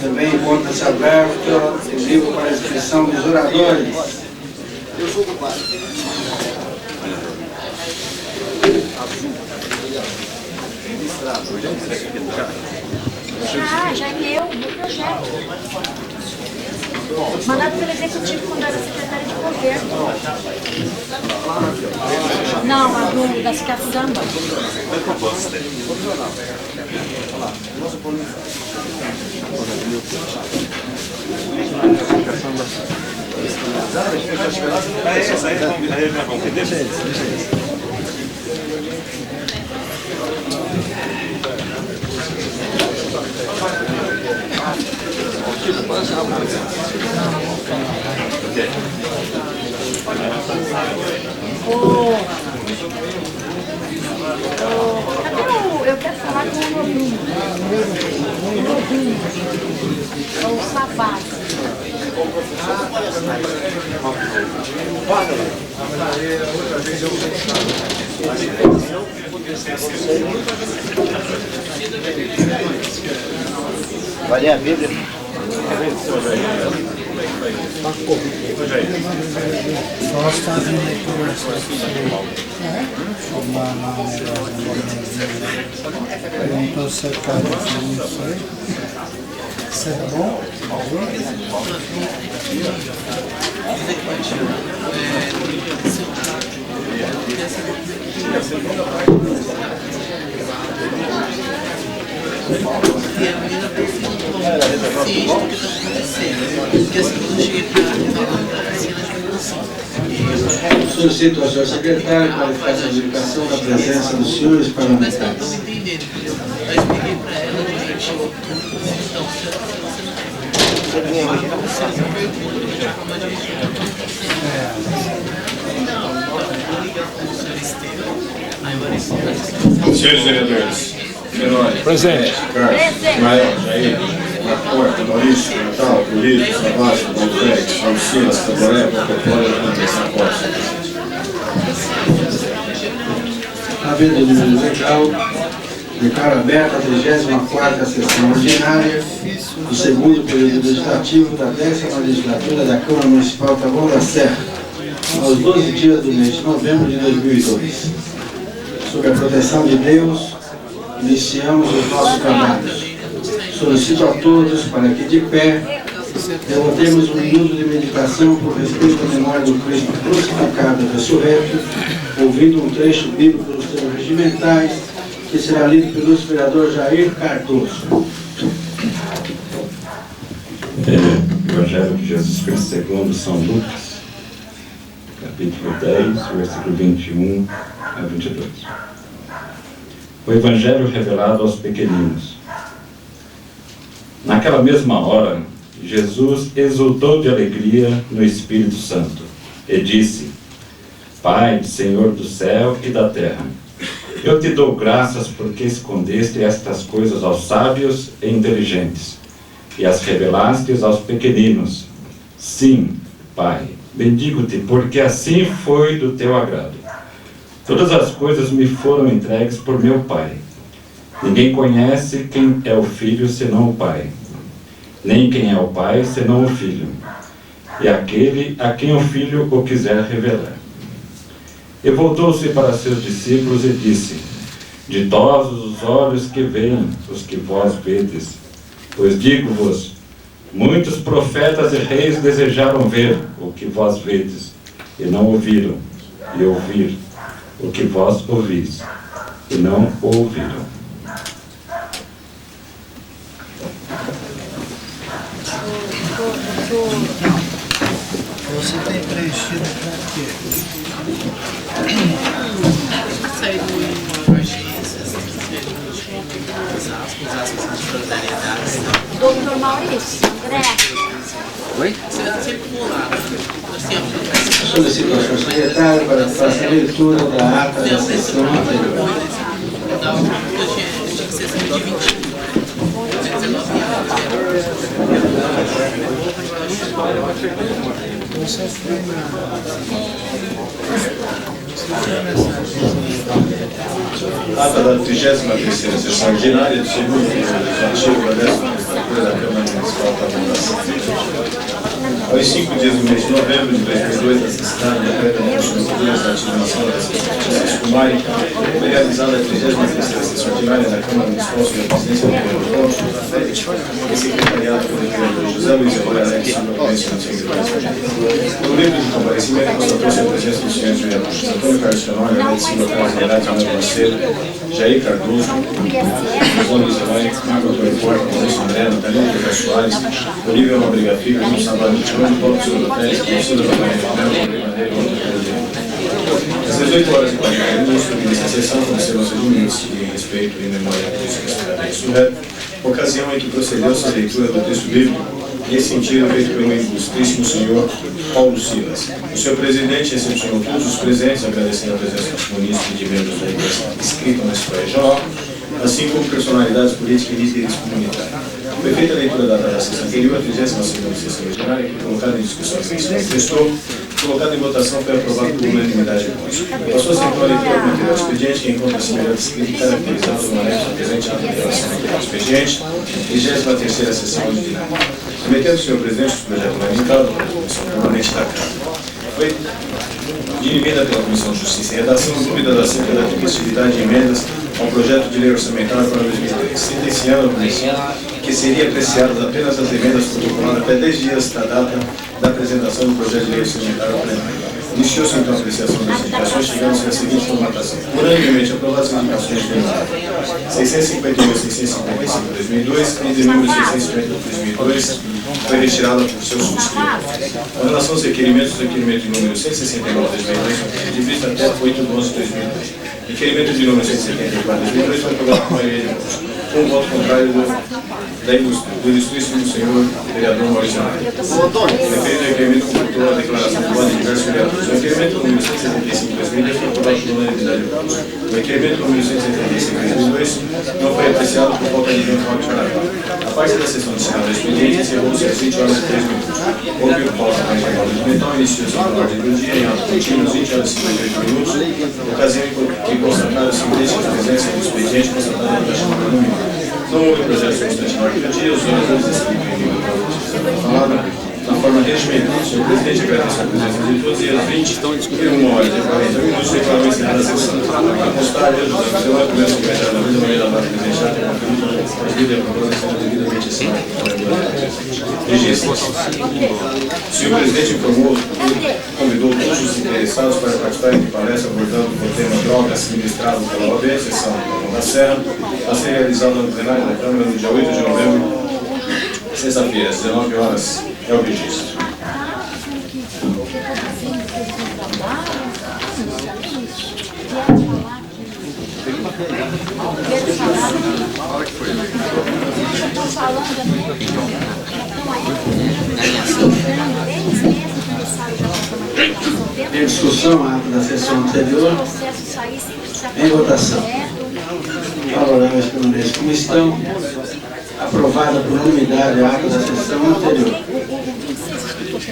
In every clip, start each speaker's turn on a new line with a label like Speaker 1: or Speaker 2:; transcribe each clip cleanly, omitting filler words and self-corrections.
Speaker 1: Também encontra-se aberto o livro para a inscrição dos oradores.
Speaker 2: Eu sou ocupado.
Speaker 3: Já leu o projeto. Mandado pelo executivo quando era secretária de governo. Não, a da Caçamba. Eu quero falar com o novinho. O novinho. O sapato.
Speaker 2: Vai ler a Bíblia?
Speaker 4: Nós fazemos leitura eu não estou cercado de não sei. Isso é bom?
Speaker 5: E a menina está sendo ciente do que está acontecendo. Porque assim, quando eu cheguei para falar assim, ela chegou assim.
Speaker 1: Solicito ao senhor secretário para que faça a indicação da presença dos senhores
Speaker 5: Mas ela não
Speaker 1: parlamentares.
Speaker 5: entendendo, entendeu? Aí eu expliquei para ela, gente, então, se você não
Speaker 6: Senhores vereadores, Menores,
Speaker 7: Presente.
Speaker 6: Carlos, Ismael, Jair, Marco, Maurício, Natal, Polício, Savassi, Valfrex, Alcinas, Taboré, Coca-Cola, Anderson Costa.
Speaker 1: Havendo o número legal, declaro aberta a 34ª sessão ordinária do segundo período legislativo da 10ª legislatura da Câmara Municipal Taboão da Serra, aos 12 dias do mês de novembro de 2002. Sob a proteção de Deus, iniciamos os nossos trabalhos. Solicito a todos para que, de pé, devotemos um minuto de meditação por respeito à memória do Cristo crucificado e ressurreto, ouvindo um trecho bíblico dos termos regimentais, que será lido pelo vereador Jair Cardoso.
Speaker 7: Evangelho de Jesus Cristo segundo São Lucas, capítulo 10, versículo 21 a 22. O Evangelho revelado aos pequeninos. Naquela mesma hora, Jesus exultou de alegria no Espírito Santo e disse: Pai, Senhor do céu e da terra, eu te dou graças porque escondeste estas coisas aos sábios e inteligentes e as revelaste aos pequeninos. Sim, Pai, bendigo-te porque assim foi do teu agrado. Todas as coisas me foram entregues por meu Pai. Ninguém conhece quem é o Filho senão o Pai, nem quem é o Pai senão o Filho, e aquele a quem o Filho o quiser revelar. E voltou-se para seus discípulos e disse: Ditosos os olhos que veem os que vós vedes, pois digo-vos, muitos profetas e reis desejaram ver o que vós vedes, e não ouviram, e ouvir o que vós ouvis, e não ouviram.
Speaker 4: Você tem preenchido para quê?
Speaker 5: Sair do emergências, as aspas de solidariedade.
Speaker 3: Doutor Maurício, André.
Speaker 2: Oi?
Speaker 5: Você sempre pulava. Assim,
Speaker 1: Solicito ao senhor secretário para que faça a leitura da ata da sessão anterior.
Speaker 5: eu tinha que ser assim de 20. 19
Speaker 4: Você foi na
Speaker 6: Ata da 33ª sessão ordinária do segundo período legislativo da 10ª legislatura da Câmara Municipal Aos 5 dias do mês de novembro de 2002, a cidade da Câmara da Ativação da Cidade Kumari foi realizada a 33ª sessão ordinária da Câmara Municipal sob a presidência do Vereador e secretariado pelo vereador José Luiz Eloy Alex Silva, presidente do Secretário. No livro de comparecimento, constatou-se a presença dos senhores vereadores Antônio Carlos Fenômeno, Alex Silva, Carlos Renato, Manuel Macedo, Jair Cardoso, José Luiz Eloy, Marco Antônio Porta, Maurício André, Natalina Pedro Soares, Olívia Nobrega Filho, Luiz Salvador Tironi, Paulo Silva Pérez, Conselho da Bahia de Mel, Madeira e outro presidente. Às 18 horas e 40 minutos, previsto a sessão, concedeu-se 2 minutos de respeito e memória do secretário Surreto, ocasião em que procedeu-se a leitura do texto bíblico nesse sentido feito pelo ilustríssimo senhor Paulo Silas. O senhor presidente recepcionou todos os presentes, agradecendo a presença dos munícipes e de membros da igreja inscritos na história regional, assim como personalidades políticas e líderes comunitários. Foi feita a leitura da data da sessão anterior, a 32ª sessão ordinária, que foi colocada em discussão e testou, colocada em votação, foi aprovado por unanimidade. Passou-se então a leitura do material expediente, que encontra-se melhor descrito e caracterizado no anexo presente à revelação do expediente, 33ª sessão ordinária. Submetendo o senhor presidente o projeto lamentado pela Comissão Permanente da Câmara. Foi dirimida pela Comissão de Justiça e Redação dúvidas acerca da tempestividade de emendas ao projeto de lei orçamentária para 2010, sentenciando a Comissão que seria apreciadas apenas as emendas protocoladas até 10 dias da data da apresentação do projeto de lei orçamentária ao plenário. Iniciou-se então a apreciação das indicações, chegando-se à seguinte formatação. Unanimemente aprovadas as indicações de plenário 651 e 655 de 2002 e de número 650 de 2002 foi retirada por seu subscrito. Com relação aos requerimentos, o requerimento de número 169 de 2002 foi de vista até 8 de 11 de 2002. Requerimento de número 174 de 2002 foi aprovado por maioria de votos, com o voto contrário do ilustríssimo senhor vereador Maurício André. Referido ao requerimento, computou a declaração de voto de diversos vereadores. O requerimento número 175 de 2002 foi aprovado por unanimidade de votos. O requerimento número 175 de 2002 não foi apreciado por falta de voto favorável. A parte da sessão de Senado do expediente encerrou-se às 20 horas e 3 minutos. Houve o pausa mais geral do então iniciou-se a ordem do dia em ato contínuo às 20 horas e 58 minutos, ocasião em que constataram-se idênticas presença do expediente constatada da chamada no minuto. Não houve projeto substantivo naquele dia, os vereadores inscritos em nível da palavra, na forma regimental. O senhor presidente agradece a presença de todos e às 21 horas e 40 minutos declarou encerrada a sessão. A constar, Deus do céu, a primeira secretária da mesa, Maria da Barra Presidencial, tem conferido a líder da prova sendo devidamente assinada pela registro. O senhor presidente informou e convidou todos os interessados para participarem de palestra abordando o tema drogas ministrado pela OAB, sessão da Serra, a ser realizada no plenário da Câmara no dia 8 de novembro, sexta-feira, às 19 horas. É o registro.
Speaker 1: Em discussão, a ata da sessão anterior, em votação. Favoráveis permanecem como estão. Aprovada por unanimidade a ata da sessão anterior.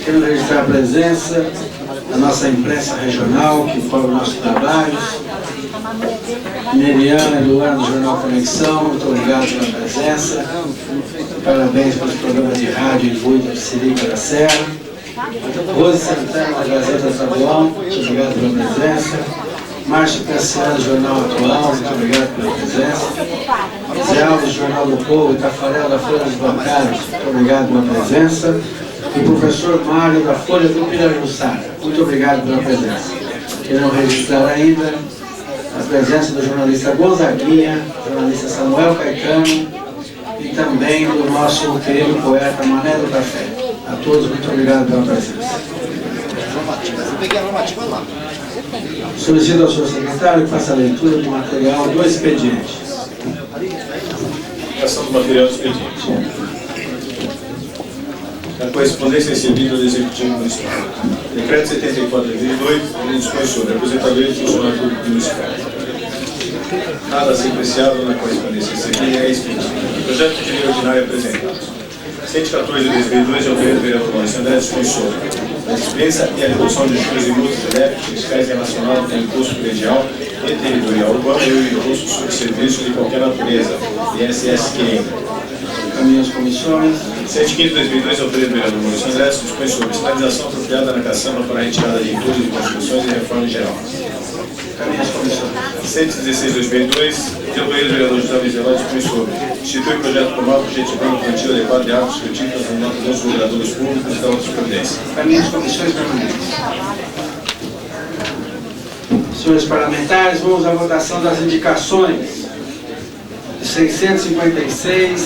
Speaker 1: Quero registrar a presença da nossa imprensa regional, que cobre nossos trabalhos. Meriana e Luana do Jornal Conexão, muito obrigado pela presença. Parabéns pelos programas de rádio e muito de Sirica da Serra. Rose Santana da Gazeta Estadual, muito obrigado pela presença. Márcio Cassiano, Jornal Atual, muito obrigado pela presença. Zé Alves, Jornal do Povo, e Tafarel da Folha dos Bancários, muito obrigado pela presença. E o professor Mário da Folha do Pirajussara, muito obrigado pela presença. Quero registrar ainda a presença do jornalista Gonzaguinha, jornalista Samuel Caetano e também do nosso querido poeta Mané do Café. A todos, muito obrigado pela presença. Solicito ao senhor secretário que faça a leitura do material do expediente.
Speaker 6: Aplicação do material do expediente. A correspondência recebida do Executivo Municipal. Decreto 74 de 2002, ele dispõe sobre aposentadoria de funcionário público municipal. Nada a ser apreciado na correspondência recebida é expedido. Projeto de lei ordinário apresentado. 114 de 2002 é o vereador Maurício André dispõe sobre a dispensa e a redução de juros e multas elétricas fiscais relacionadas com o imposto predial e territorial urbano e o imposto sobre serviços de qualquer natureza, ISSQN.
Speaker 1: Caminho às comissões.
Speaker 6: 7/15/2002, autoria do vereador Maurício André, dispõe sobre sinalização apropriada na caçamba para a retirada de entulhos de construções e reforma em geral. 7/16/2002, de autoria do vereador José Vizeló, dispõe sobre institui projeto formal objetivando o plantio adequado de árvores frutíferas nos lugaradouros públicos da outras providências.
Speaker 1: Caminho das comissões permanentes. Senhores parlamentares, vamos à votação das indicações de 656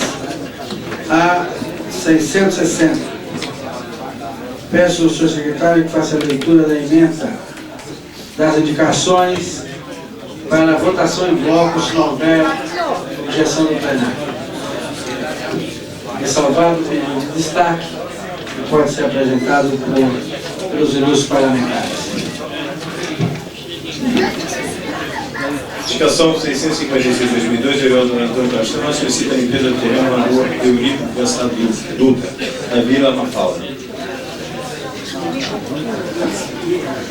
Speaker 1: a 660. Peço ao senhor secretário que faça a leitura da emenda das indicações para a votação em bloco, se não houver objeção do plenário. Ressalvado o pedido de destaque, que pode ser apresentado pelos ilustres parlamentares.
Speaker 6: Indicação 656/2002, vereador Antônio Castanho, solicita a limpeza do terreno na rua Eurico Cansado Dutra, na Vila Mafalda.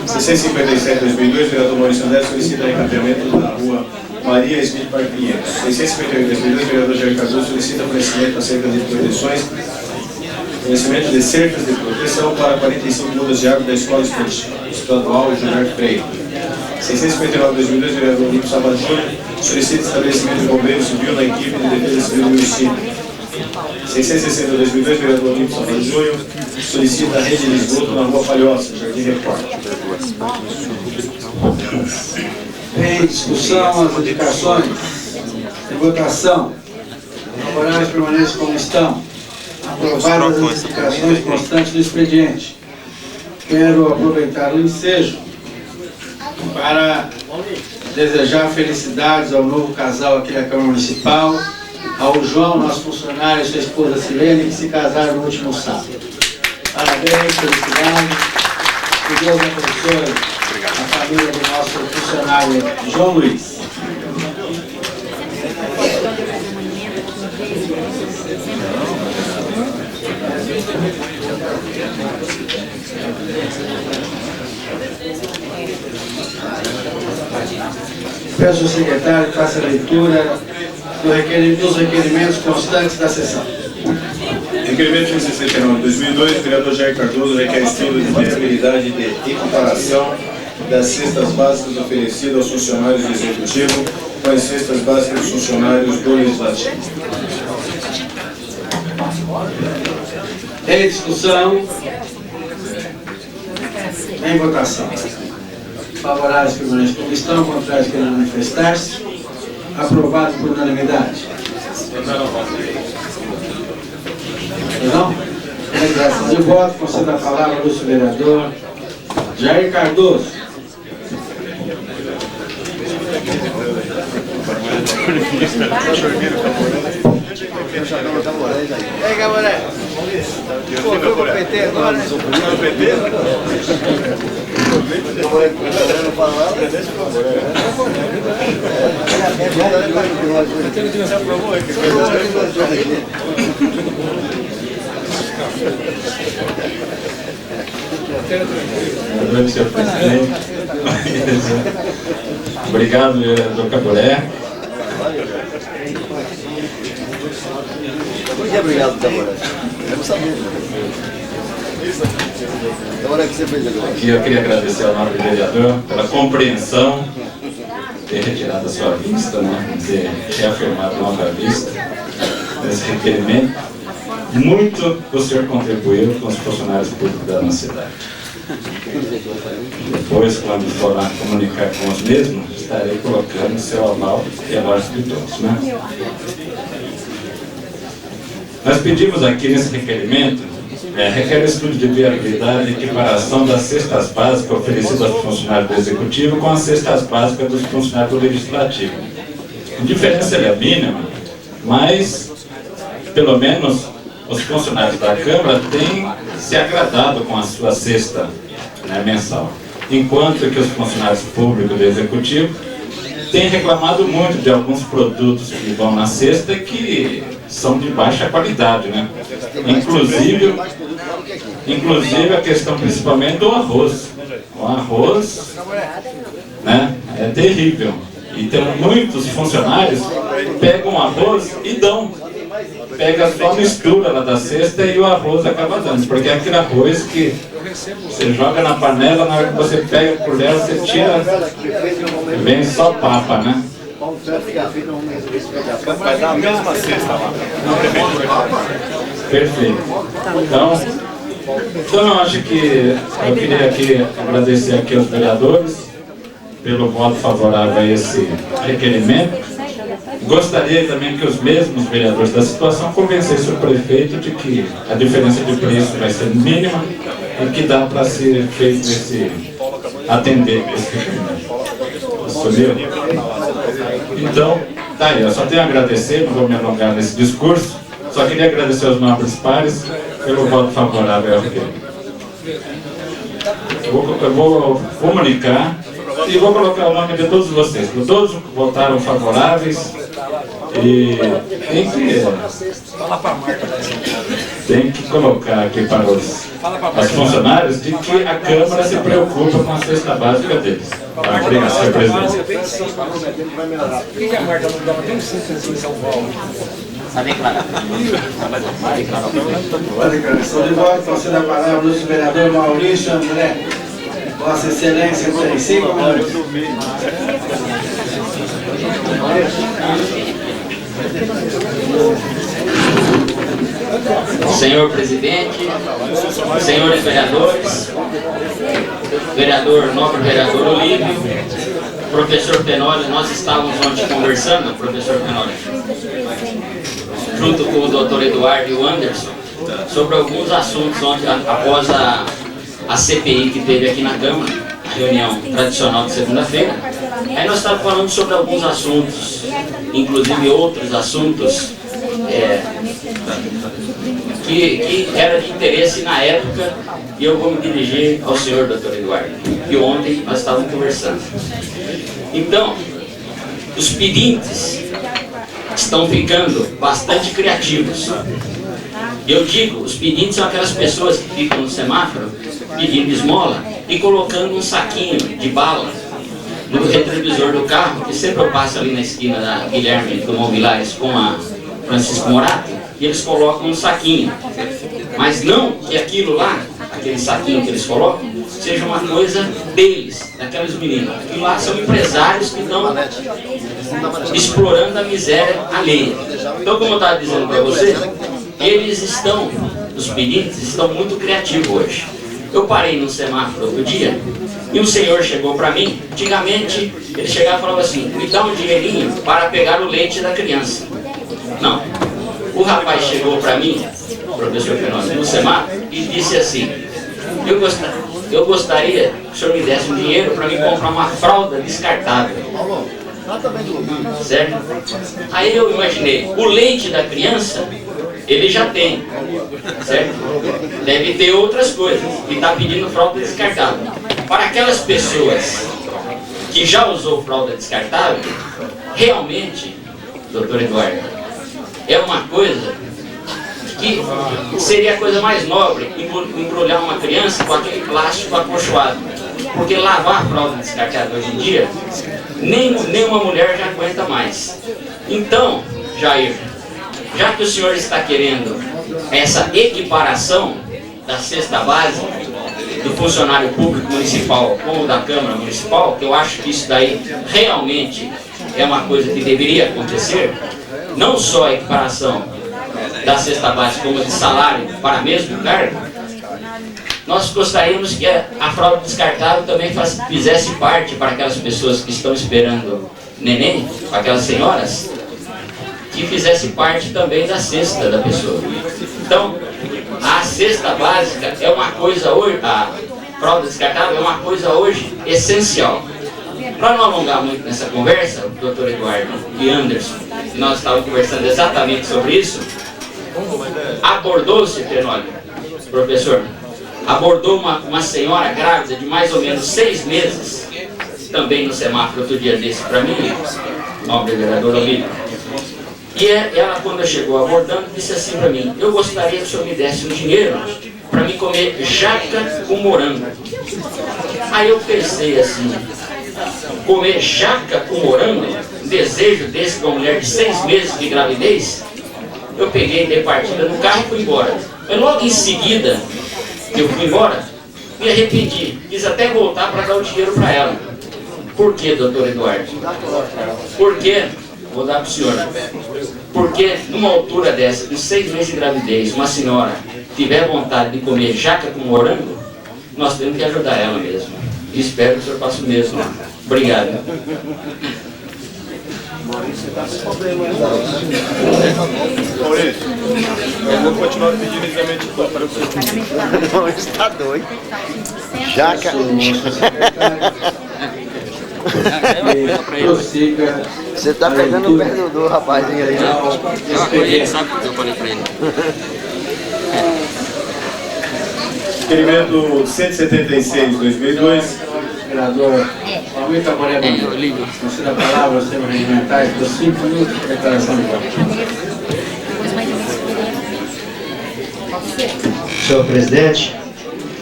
Speaker 6: 657/2002, vereador Maurício André, solicita o encaminhamento da rua Maria Smith Parque Pinheiros. 658/2002, vereador Jair Cardoso, solicita conhecimento acerca de proteções, conhecimento de cercas de proteção para 45 mudas de água da Escola Estadual Gilberto Freire. 659/2002, vereador Olímpio Sabato Júnior, solicita estabelecimento de bombeiro civil na equipe de defesa civil do município. 660/2002, vereador Olímpio Sabato Júnior, solicita a rede de esgoto na rua Palhoça, Jardim Record.
Speaker 1: Em discussão, as indicações de votação. Favoráveis permanecem como estão. Aprovadas as indicações constantes do expediente. Quero aproveitar o ensejo para desejar felicidades ao novo casal aqui da Câmara Municipal, ao João, nosso funcionário, e sua esposa Silene, que se casaram no último sábado. Parabéns, felicidades, que Deus abençoe a família do nosso funcionário João Luiz. Peço ao secretário que faça a leitura dos requerimentos constantes da sessão.
Speaker 6: Requerimento 169/2002, vereador Jair Cardoso requer estudo de viabilidade de equiparação das cestas básicas oferecidas aos funcionários do Executivo com as cestas básicas dos funcionários do Legislativo.
Speaker 1: Em discussão, em votação. Favoráveis permanecem como estão, contrários querem manifestar-se. Aprovado por unanimidade. Não? Em declaração de voto, conceda a palavra ao ilustre vereador Jair Cardoso.
Speaker 2: E aí, Caboré? Pô, foi pro PT agora, né? Foi pro PT? Caboré não fala nada?
Speaker 7: Senhor presidente. Obrigado, vereador Caboré.
Speaker 2: Por que obrigado, Caboré? Quero saber. Caboré, o que você fez agora?
Speaker 7: Aqui eu queria agradecer ao nobre vereador pela compreensão, ter retirado a sua vista, né, ter reafirmado a nova vista nesse requerimento. Muito o senhor contribuiu com os funcionários públicos da nossa cidade. Depois, quando for lá comunicar com os mesmos, estarei colocando o seu aval e a lógica de todos, né? Nós pedimos aqui nesse requerimento, requer estudo de viabilidade e equiparação das cestas básicas oferecidas aos funcionários do Executivo com as cestas básicas dos funcionários do Legislativo. A diferença é mínima, mas, pelo menos, os funcionários da Câmara têm se agradado com a sua cesta, né, mensal, enquanto que os funcionários públicos do Executivo têm reclamado muito de alguns produtos que vão na cesta que são de baixa qualidade, né? Inclusive a questão principalmente do arroz. O arroz, né, é terrível. E tem muitos funcionários que pegam arroz e dão. pega só a mistura lá da cesta e o arroz acaba dando, porque é aquele arroz que você joga na panela, na hora que você pega a colher, você tira, vem só papa, né?
Speaker 2: Vai dar a mesma cesta lá.
Speaker 7: Perfeito. Então eu acho que eu queria aqui agradecer aqui aos vereadores pelo voto favorável a esse requerimento. Gostaria também que os mesmos vereadores da situação convencessem o prefeito de que a diferença de preço vai ser mínima e que dá para ser feito atender esse requerimento. Assumiu? Então, tá aí, eu só tenho a agradecer, não vou me alongar nesse discurso, só queria agradecer aos nobres pares pelo voto favorável ao requerimento. Eu vou comunicar e vou colocar o nome de todos vocês, todos que votaram favoráveis, e tem que colocar aqui para os funcionários de que a Câmara se preocupa com a cesta básica deles. Obrigado, senhor presidente.
Speaker 8: Por que a Marta não dá? Tem um simples em São Paulo.
Speaker 1: A declaração de voto, concede a palavra ao nosso vereador Maurício André. Vossa Excelência, tem 5 minutos.
Speaker 9: Senhor presidente, senhores vereadores, nobre vereador Olívio, professor Penoli, nós estávamos ontem conversando, professor Penoli, junto com o doutor Eduardo e o Anderson, sobre alguns assuntos ontem, após a CPI que teve aqui na Câmara, a reunião tradicional de segunda-feira. Aí nós estávamos falando sobre alguns assuntos, inclusive outros assuntos que era de interesse na época, e eu vou me dirigir ao senhor doutor Eduardo, que ontem nós estávamos conversando. Então, os pedintes estão ficando bastante criativos. Eu digo, os pedintes são aquelas pessoas que ficam no semáforo pedindo esmola e colocando um saquinho de bala no retrovisor do carro, que sempre eu passo ali na esquina da Guilherme do Mobilares com a Francisco Morato, e eles colocam um saquinho. Mas não que aquilo lá, aquele saquinho que eles colocam, seja uma coisa deles, daqueles meninos. E lá são empresários que estão explorando a miséria alheia. Então, como eu estava dizendo para você, eles estão, os pedintes estão muito criativos hoje. Eu parei no semáforo outro dia e um senhor chegou para mim. Antigamente ele chegava e falava assim: me dá um dinheirinho para pegar o leite da criança. Não, o rapaz chegou para mim, o professor Fernando, no semáforo, e disse assim: eu gostaria que o senhor me desse um dinheiro para me comprar uma fralda descartável. Certo? Aí eu imaginei, o leite da criança ele já tem, certo? Deve ter outras coisas, e está pedindo fralda descartável. Para aquelas pessoas que já usou fralda descartável, realmente, doutor Eduardo, é uma coisa que seria a coisa mais nobre, embrulhar uma criança com aquele plástico acolchoado. Porque lavar a fralda descartável hoje em dia, nenhuma mulher já aguenta mais. Então, Jair, já que o senhor está querendo essa equiparação da cesta básica do funcionário público municipal com o da Câmara Municipal, que eu acho que isso daí realmente é uma coisa que deveria acontecer, não só a equiparação da cesta básica como de salário para mesmo cargo, nós gostaríamos que a fralda descartável também fizesse parte para aquelas pessoas que estão esperando neném, para aquelas senhoras, que fizesse parte também da cesta da pessoa. Então, a cesta básica é uma coisa hoje, a fralda descartável é uma coisa hoje essencial. Para não alongar muito nessa conversa, o doutor Eduardo e Anderson, nós estávamos conversando exatamente sobre isso, abordou-se, Penoli, professor, abordou uma senhora grávida de mais ou menos 6 meses, também no semáforo outro dia desse para mim, nobre vereador Olívio. E ela, quando chegou abordando, disse assim para mim: eu gostaria que o senhor me desse um dinheiro para me comer jaca com morango. Aí eu pensei assim, comer jaca com morango, um desejo desse para uma mulher de 6 meses de gravidez? eu peguei, dei partida no carro e fui embora. Mas logo em seguida, que eu fui embora, me arrependi. Quis até voltar para dar o dinheiro para ela. Por quê, doutor Eduardo? Por quê? Vou dar para o senhor. Porque numa altura dessa, de 6 meses de gravidez, uma senhora tiver vontade de comer jaca com morango, nós temos que ajudar ela mesmo. E espero que o senhor faça o mesmo. Obrigado.
Speaker 6: Maurício, eu vou continuar pedindo exame de corpo para você.
Speaker 2: Maurício está doido. Jaca.
Speaker 1: Prossiga.
Speaker 2: Você está pegando o pé do rapazinho aí.
Speaker 9: Ele sabe o que eu falei para ele.
Speaker 6: Requerimento 176/2002.
Speaker 1: Vereador Almir Caboré Bandeira. Você dá a palavra, você vai regimentar por 5 minutos de declaração de voto.
Speaker 10: Senhor presidente,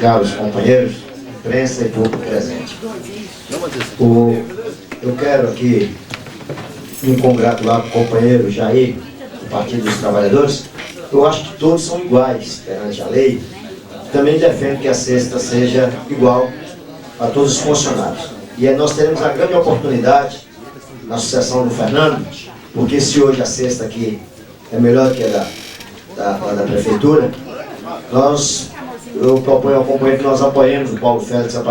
Speaker 10: caros companheiros, imprensa e público presente. Eu quero aqui me congratular com o companheiro Jair, do Partido dos Trabalhadores. Eu acho que todos são iguais perante a lei. Também defendo que a cesta seja igual a todos os funcionários. E aí nós teremos a grande oportunidade, na sucessão do Fernando, porque se hoje a cesta aqui é melhor que a da prefeitura, eu proponho ao companheiro que nós apoiemos o Paulo Félix a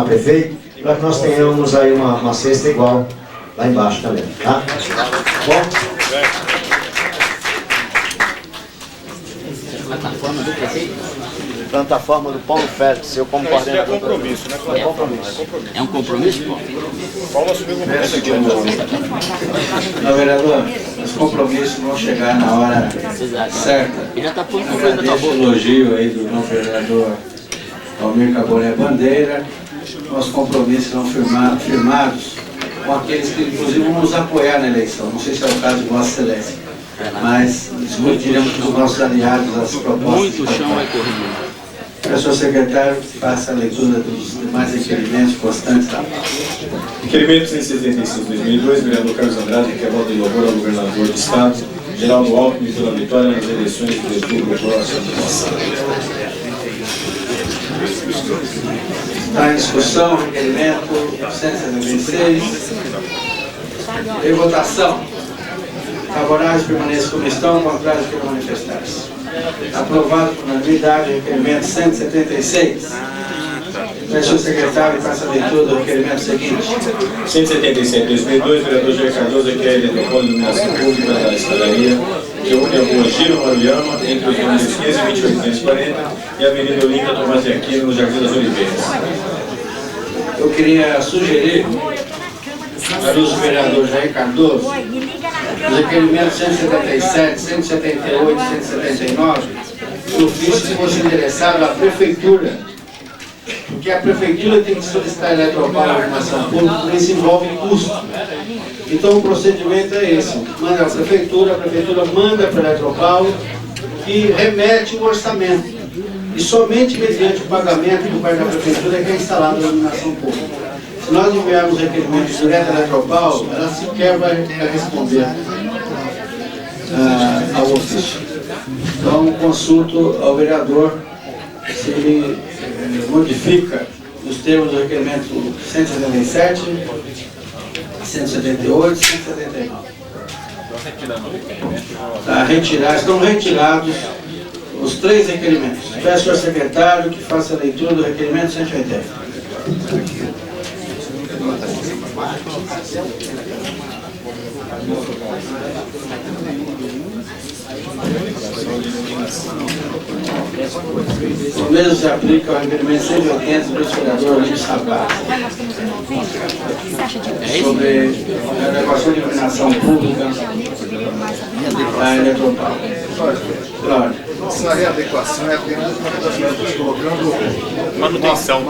Speaker 10: prefeito, para que nós tenhamos aí uma cesta igual lá embaixo também, tá? Bom?
Speaker 9: Plataforma do prefeito?
Speaker 2: Plataforma do Paulo Félix, eu como coordenador.
Speaker 6: É compromisso, né?
Speaker 2: É compromisso.
Speaker 9: É um compromisso, Paulo?
Speaker 6: Paulo assumiu o compromisso aqui.
Speaker 1: Não, vereador, os compromissos vão chegar na hora certa.
Speaker 9: Ele já está pondo com coisa na tua
Speaker 1: Agradeço o
Speaker 9: boca.
Speaker 1: elogio aí do novo vereador Almir Caboré Bandeira. Os compromissos serão firmados com aqueles que, inclusive, vão nos apoiar na eleição. Não sei se é o caso de Vossa Excelência, mas discutiremos com os nossos aliados as propostas.
Speaker 9: Muito chão vai correndo.
Speaker 1: Peço ao secretário que faça a leitura dos demais requerimentos constantes da pauta.
Speaker 6: Requerimento 175/2002, vereador Carlos Andrade, que é voto de louvor ao governador do Estado, Geraldo Alckmin, pela vitória nas eleições de outubro próximo.
Speaker 1: Está em discussão o requerimento 176. Em votação. Favoráveis permaneçam como estão, contrários que manifestar-se. Aprovado por unanimidade o requerimento 176. Peço ao secretário que faça a leitura do requerimento seguinte.
Speaker 6: 177/2002, vereador Jair Cardoso, que é a protocolo de iluminação pública da escadaria, que une a rua Giro Maruyama, entre os números 15 e 2840, e a Avenida Olinda Tomás de Aquino, no Jardim das Oliveiras.
Speaker 1: Eu queria sugerir, à luz do vereador Jair Cardoso, os requerimentos 177, 178 e 179, o ofício fosse endereçado à prefeitura, porque a prefeitura tem que solicitar Eletropaulo à informação pública, porque isso envolve custo. Então o procedimento é esse: manda à prefeitura, a prefeitura manda para a Eletropaulo e remete o orçamento. E somente mediante o pagamento do parte da prefeitura é que é instalada a iluminação pública. Se nós enviarmos requerimentos direto à Eletropaulo, ela sequer vai responder ao ofício. Então, consulto ao vereador se ele modifica os termos do requerimento 177, 178 e 179. Estão retirados os 3 requerimentos. Peço ao secretário que faça a leitura do requerimento 180. O mesmo se aplica ao requerimento 180 do vereador Luiz Sabato, sobre a adequação de iluminação pública da Eletropaulo. Claro.
Speaker 11: Essa readequação é apenas colocando
Speaker 6: Manutenção.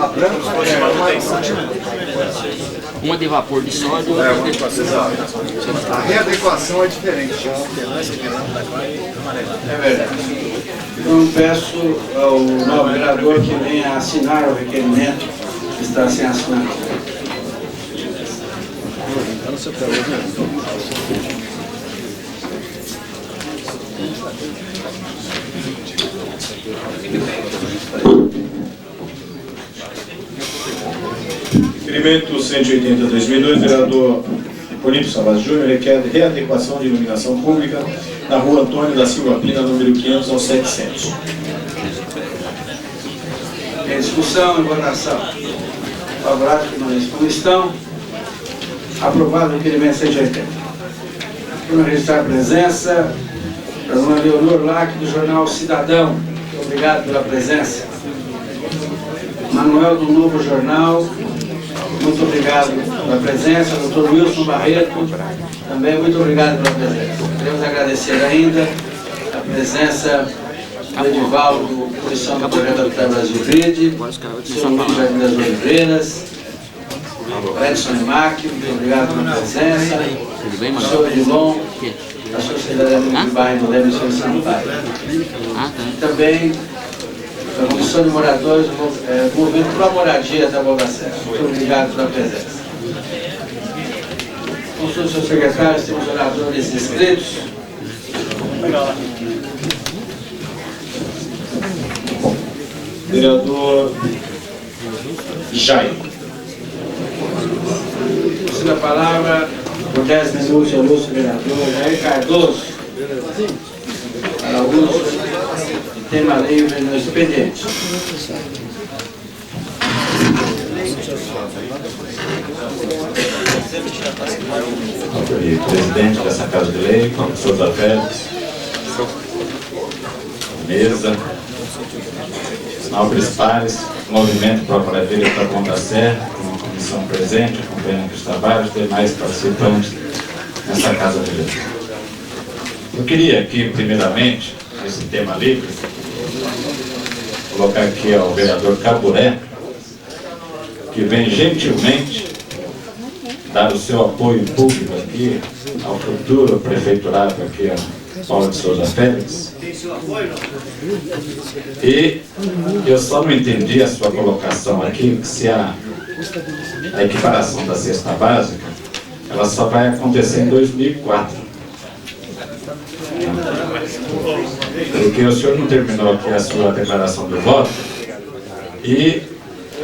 Speaker 9: Uma de vapor de sódio.
Speaker 11: A readequação é diferente.
Speaker 1: É verdade. Então peço ao novo vereador que venha assinar o requerimento que está sem assinar.
Speaker 6: Requerimento 180/2002, vereador Polípio Savas Júnior requer readequação de iluminação pública na rua Antônio da Silva Pina, número 500 ao 700.
Speaker 1: Em discussão e votação. Favorável que não estão. Aprovado o requerimento 180. Vamos registrar a presença da dona Leonor Lac, do jornal Cidadão. Obrigado pela presença. Manuel, do Novo Jornal. Muito obrigado pela presença. Dr. Wilson Barreto, também muito obrigado pela presença. Queremos agradecer ainda a presença do Edivaldo, comissão do projeto Habitat Brasil Verde, o senhor Luiz Jardim das Oliveiras, o Edson Emac, muito obrigado pela presença, o senhor Edilon, da Sociedade Amiga do Bairro do Leme, o senhor Sampaio. E também a Comissão de Moradores do Movimento para a Moradia da Bogacera. Muito obrigado pela presença. Consulta os seus secretários, temos oradores inscritos.
Speaker 6: Vereador Jair.
Speaker 1: Preciso da palavra por 10 minutos, ilustre vereador Jair Cardoso. Para o uso de tema livre no expediente.
Speaker 7: Presidente dessa Casa de Lei, professor da Félix, mesa, nobres pares, movimento para a Moradia para a Ponta Serra, uma comissão presente, acompanhando os trabalhos, demais participantes nessa Casa de Lei. Eu queria aqui, primeiramente, esse tema livre, colocar aqui ao vereador Caburé, que vem gentilmente dar o seu apoio público aqui ao futuro prefeiturado aqui, a Paulo de Souza Félix. E eu só não entendi a sua colocação aqui, que se a equiparação da cesta básica, ela só vai acontecer em 2004. Porque o senhor não terminou aqui a sua declaração de voto e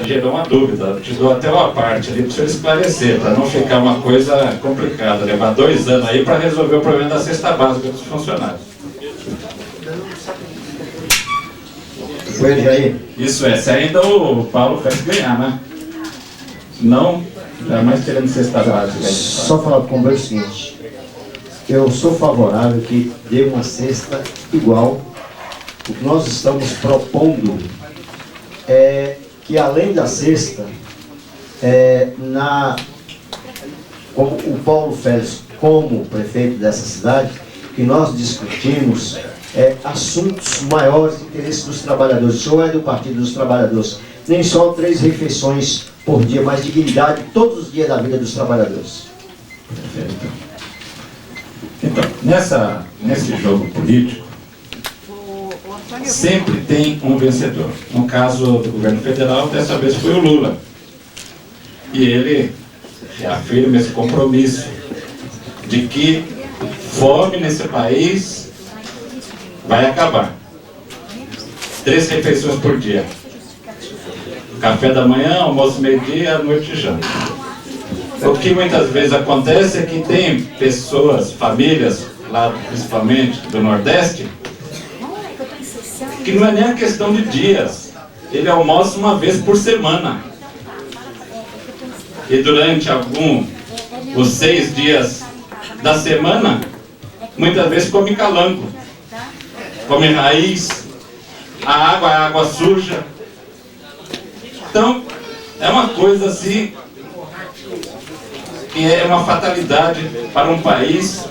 Speaker 7: gerou uma dúvida. Te dou até uma parte ali para o senhor esclarecer, para não ficar uma coisa complicada, levar 2 anos aí para resolver o problema da cesta básica dos funcionários.
Speaker 10: Foi, Jair.
Speaker 7: Isso é, se ainda o Paulo Félix ganhar, né? Não, jamais querendo cesta básica.
Speaker 10: Só falar com o seguinte. Eu sou favorável que dê uma cesta igual. O que nós estamos propondo é que, além da cesta, como o Paulo Félix, como prefeito dessa cidade, que nós discutimos assuntos maiores de interesse dos trabalhadores. O senhor é do Partido dos Trabalhadores. Nem só 3 refeições por dia, mas dignidade todos os dias da vida dos trabalhadores.
Speaker 7: Perfeito. Então, nesse jogo político, sempre tem um vencedor. No caso do governo federal, dessa vez foi o Lula. E ele reafirma esse compromisso de que fome nesse país vai acabar. 3 refeições por dia. Café da manhã, almoço meio-dia, à noite e janta. O que muitas vezes acontece é que tem pessoas, famílias, lá principalmente do Nordeste, que não é nem a questão de dias. Ele almoça uma vez por semana. E durante os 6 dias da semana, muitas vezes come calango, come raiz, a água suja. Então, é uma coisa assim, que é uma fatalidade para um país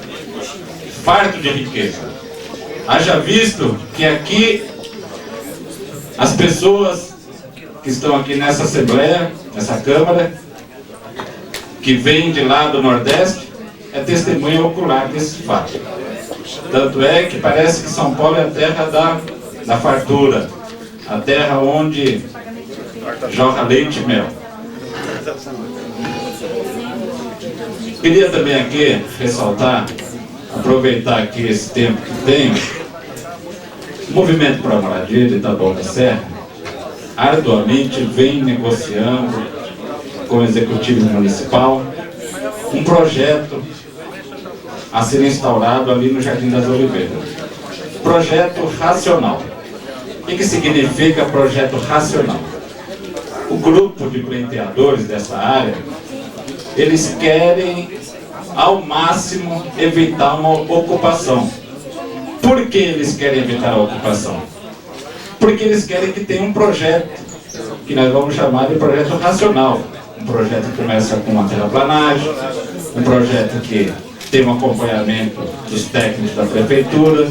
Speaker 7: farto de riqueza. Haja visto que aqui as pessoas que estão aqui nessa Assembleia, nessa Câmara, que vêm de lá do Nordeste, é testemunha ocular desse fato. Tanto é que parece que São Paulo é a terra da fartura, a terra onde jorra leite e mel. Queria também aqui ressaltar, aproveitar aqui esse tempo que tenho, O Movimento para a Moradia de Taboão da Serra arduamente vem negociando com o Executivo Municipal um projeto a ser instaurado ali no Jardim das Oliveiras. Projeto racional. O que significa projeto racional? O grupo de pleiteadores dessa área, eles querem ao máximo evitar uma ocupação. Por que eles querem evitar a ocupação? Porque eles querem que tenha um projeto, que nós vamos chamar de projeto racional. Um projeto que começa com uma terraplanagem, um projeto que tem um acompanhamento dos técnicos da prefeitura,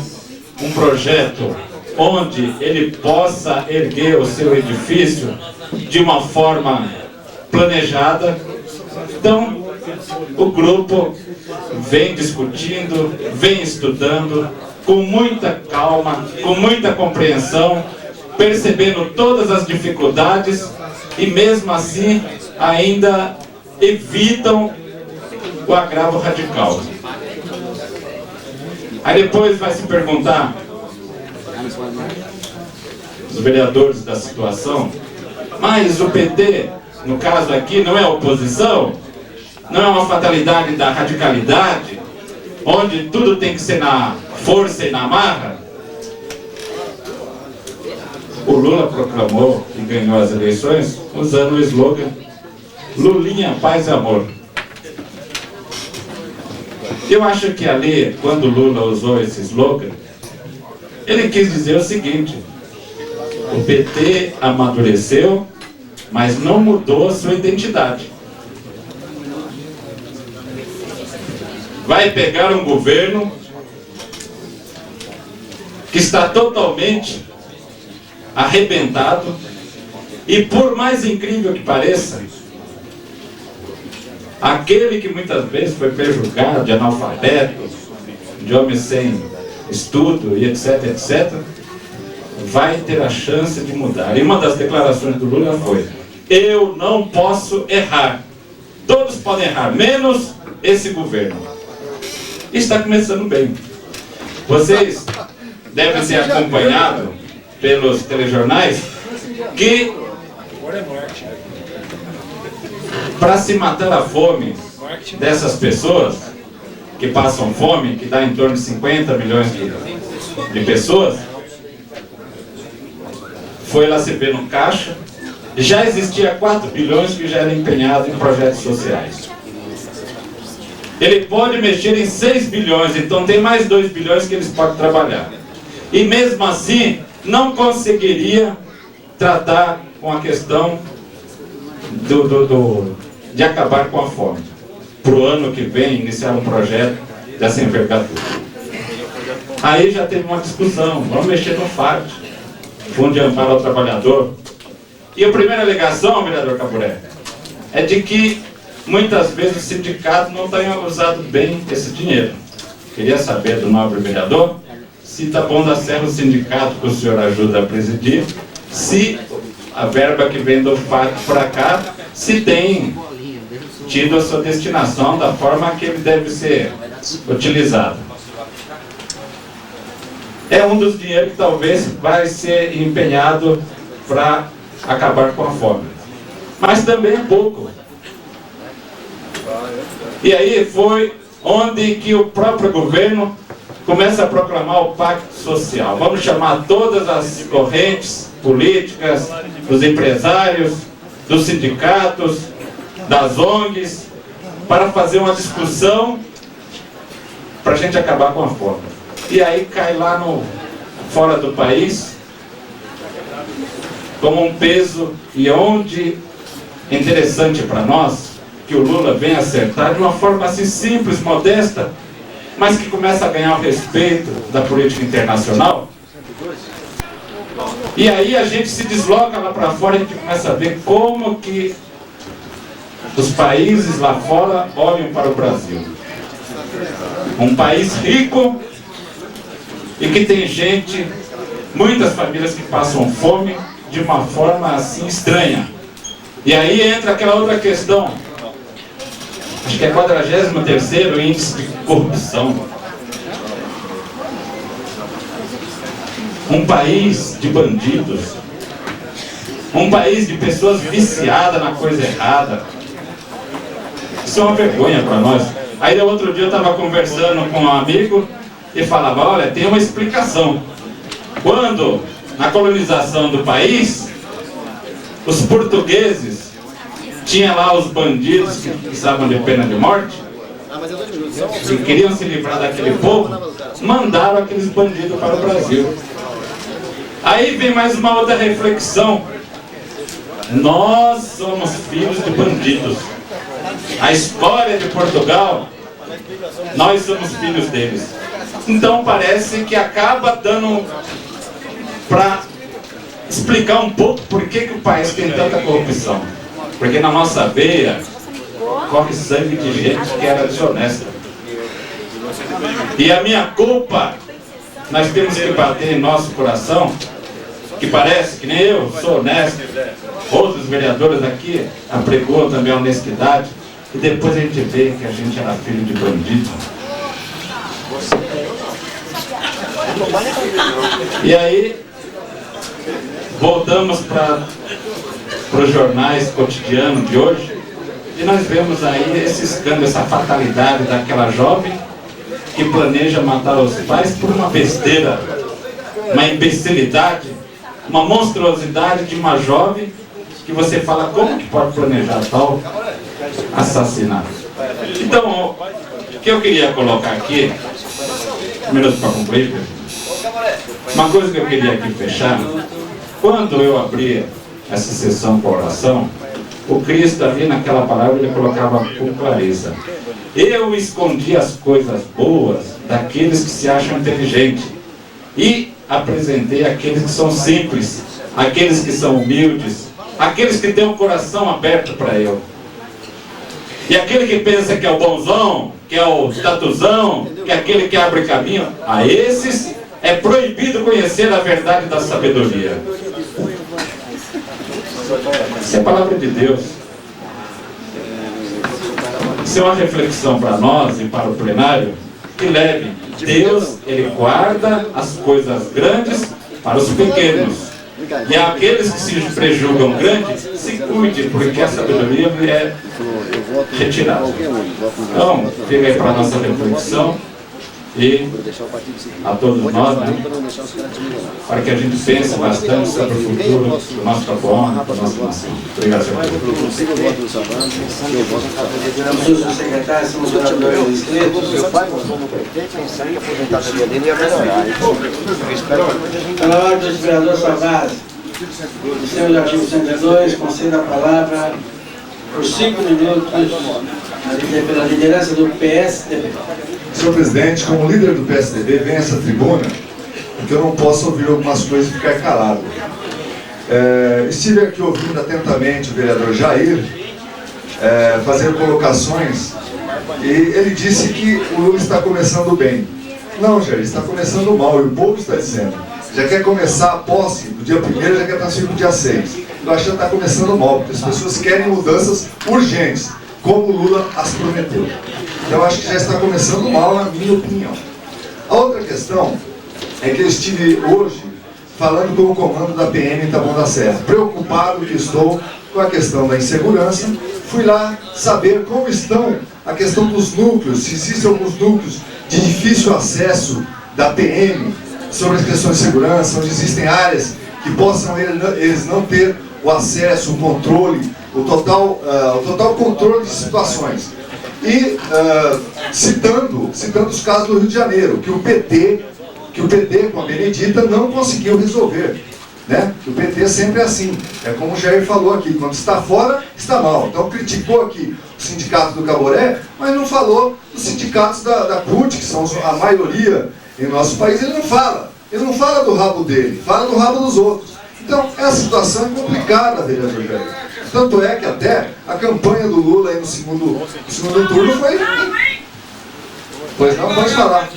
Speaker 7: um projeto onde ele possa erguer o seu edifício de uma forma planejada. Então, o grupo vem discutindo, vem estudando, com muita calma, com muita compreensão, percebendo todas as dificuldades e mesmo assim ainda evitam o agravo radical. Aí depois vai se perguntar, os vereadores da situação, mas o PT, no caso aqui, não é oposição? Não é uma fatalidade da radicalidade, onde tudo tem que ser na força e na marra? O Lula proclamou e ganhou as eleições usando o slogan Lulinha, paz e amor. Eu acho que ali, quando o Lula usou esse slogan, ele quis dizer o seguinte: o PT amadureceu, mas não mudou a sua identidade. Vai pegar um governo que está totalmente arrebentado e, por mais incrível que pareça, aquele que muitas vezes foi prejudicado de analfabeto, de homem sem estudo e etc, etc, vai ter a chance de mudar. E uma das declarações do Lula foi: eu não posso errar, todos podem errar, menos esse governo. Está começando bem. Vocês devem ter acompanhado pelos telejornais que, para se matar a fome dessas pessoas que passam fome, que dá em torno de 50 milhões de pessoas, foi lá se ver no caixa, já existia 4 bilhões que já eram empenhados em projetos sociais. Ele pode mexer em 6 bilhões, então tem mais 2 bilhões que eles podem trabalhar. E mesmo assim, não conseguiria tratar com a questão de acabar com a fome. Para o ano que vem, iniciar um projeto dessa envergadura. Aí já teve uma discussão, vamos mexer no FAT, Fundo de Amparo ao Trabalhador. E a primeira alegação, vereador Caburé, é de que muitas vezes o sindicato não tem usado bem esse dinheiro. Queria saber do nobre vereador se Taboão da Serra, o sindicato que o senhor ajuda a presidir, se a verba que vem do FAT para cá, se tem tido a sua destinação da forma que ele deve ser utilizado. É um dos dinheiros que talvez vai ser empenhado para acabar com a fome. Mas também é pouco. E aí foi onde que o próprio governo começa a proclamar o pacto social. Vamos chamar todas as correntes políticas, dos empresários, dos sindicatos, das ONGs, para fazer uma discussão para a gente acabar com a fome. E aí cai lá fora do país como um peso, e onde é interessante para nós que o Lula vem acertar de uma forma assim simples, modesta, mas que começa a ganhar o respeito da política internacional. E aí a gente se desloca lá para fora e a gente começa a ver como que os países lá fora olham para o Brasil. Um país rico e que tem gente, muitas famílias que passam fome de uma forma assim estranha. E aí entra aquela outra questão, acho que é 43º índice de corrupção. um país de bandidos, um país de pessoas viciadas na coisa errada. Isso é uma vergonha para nós. Aí outro dia eu estava conversando com um amigo e falava, olha, tem uma explicação. Quando, na colonização do país, os portugueses tinham lá os bandidos que precisavam de pena de morte, se queriam se livrar daquele povo, mandaram aqueles bandidos para o Brasil. Aí vem mais uma outra reflexão. Nós somos filhos de bandidos. A história de Portugal, nós somos filhos deles. Então parece que acaba dando para explicar um pouco por que o país tem tanta corrupção. Porque na nossa veia corre sangue de gente que era desonesta. E a minha culpa, nós temos que bater em nosso coração, que parece que nem eu sou honesto, outros vereadores aqui apregoam também a honestidade, e depois a gente vê que a gente era filho de bandido. E aí voltamos para os jornais cotidianos de hoje, e nós vemos aí esse escândalo, essa fatalidade daquela jovem que planeja matar os pais por uma besteira, uma imbecilidade, uma monstruosidade de uma jovem que você fala, como que pode planejar tal assassinato? Então, o que eu queria colocar aqui, um minuto para concluir, uma coisa que eu queria aqui fechar, quando eu abri essa sessão com oração, o Cristo ali naquela palavra ele colocava com clareza: eu escondi as coisas boas daqueles que se acham inteligentes e apresentei aqueles que são simples, aqueles que são humildes, aqueles que têm o coração aberto para eu. E aquele que pensa que é o bonzão, que é o tatuzão, que é aquele que abre caminho, a esses é proibido conhecer a verdade da sabedoria. Isso é a palavra de Deus. Isso é uma reflexão para nós e para o plenário, que leve. Deus, Ele guarda as coisas grandes para os pequenos. E aqueles que se prejulgam grandes, se cuide, porque a sabedoria é retirada. Então, fica aí para a nossa reflexão. E a todos nós, né, para que a gente pense bastante sobre o futuro do nosso Taboão, da nossa nação. Obrigado, senhor.
Speaker 1: Os secretários são os vereadores inscritos.
Speaker 11: Meu pai voltou no PT, pensando que a aposentadoria dele ia melhorar.
Speaker 1: Pela ordem dos vereadores Savaz, o senhor do artigo 102, conceda a palavra por 5 minutos pela liderança do PSDB.
Speaker 12: Senhor presidente, como líder do PSDB, vem a essa tribuna, porque eu não posso ouvir algumas coisas e ficar calado. Estive aqui ouvindo atentamente o vereador Jair fazer colocações, e ele disse que o Lula está começando bem. Não, Jair, está começando mal, e o povo está dizendo. Já quer começar a posse do dia 1º, já quer transferir para o dia 6. Eu acho que já está começando mal, porque as pessoas querem mudanças urgentes, como o Lula as prometeu. Eu acho que já está começando mal, na minha opinião. A outra questão é que eu estive hoje falando com o comando da PM em Taboão da Serra. Preocupado que estou com a questão da insegurança, fui lá saber como estão a questão dos núcleos, se existem alguns núcleos de difícil acesso da PM sobre as questões de segurança, onde existem áreas que possam eles não ter o acesso, o controle, o total controle de situações. E citando os casos do Rio de Janeiro, que o PT com a Benedita não conseguiu resolver, né? Que o PT sempre é assim, é como o Jair falou aqui, quando está fora, está mal. Então criticou aqui o sindicato do Caboré, mas não falou dos sindicatos da CUT, que são a maioria em nosso país. Ele não fala do rabo dele, fala do rabo dos outros. Então, essa situação é complicada, vereador Jair. Tanto é que até a campanha do Lula aí no segundo turno foi... Pois não, pode falar.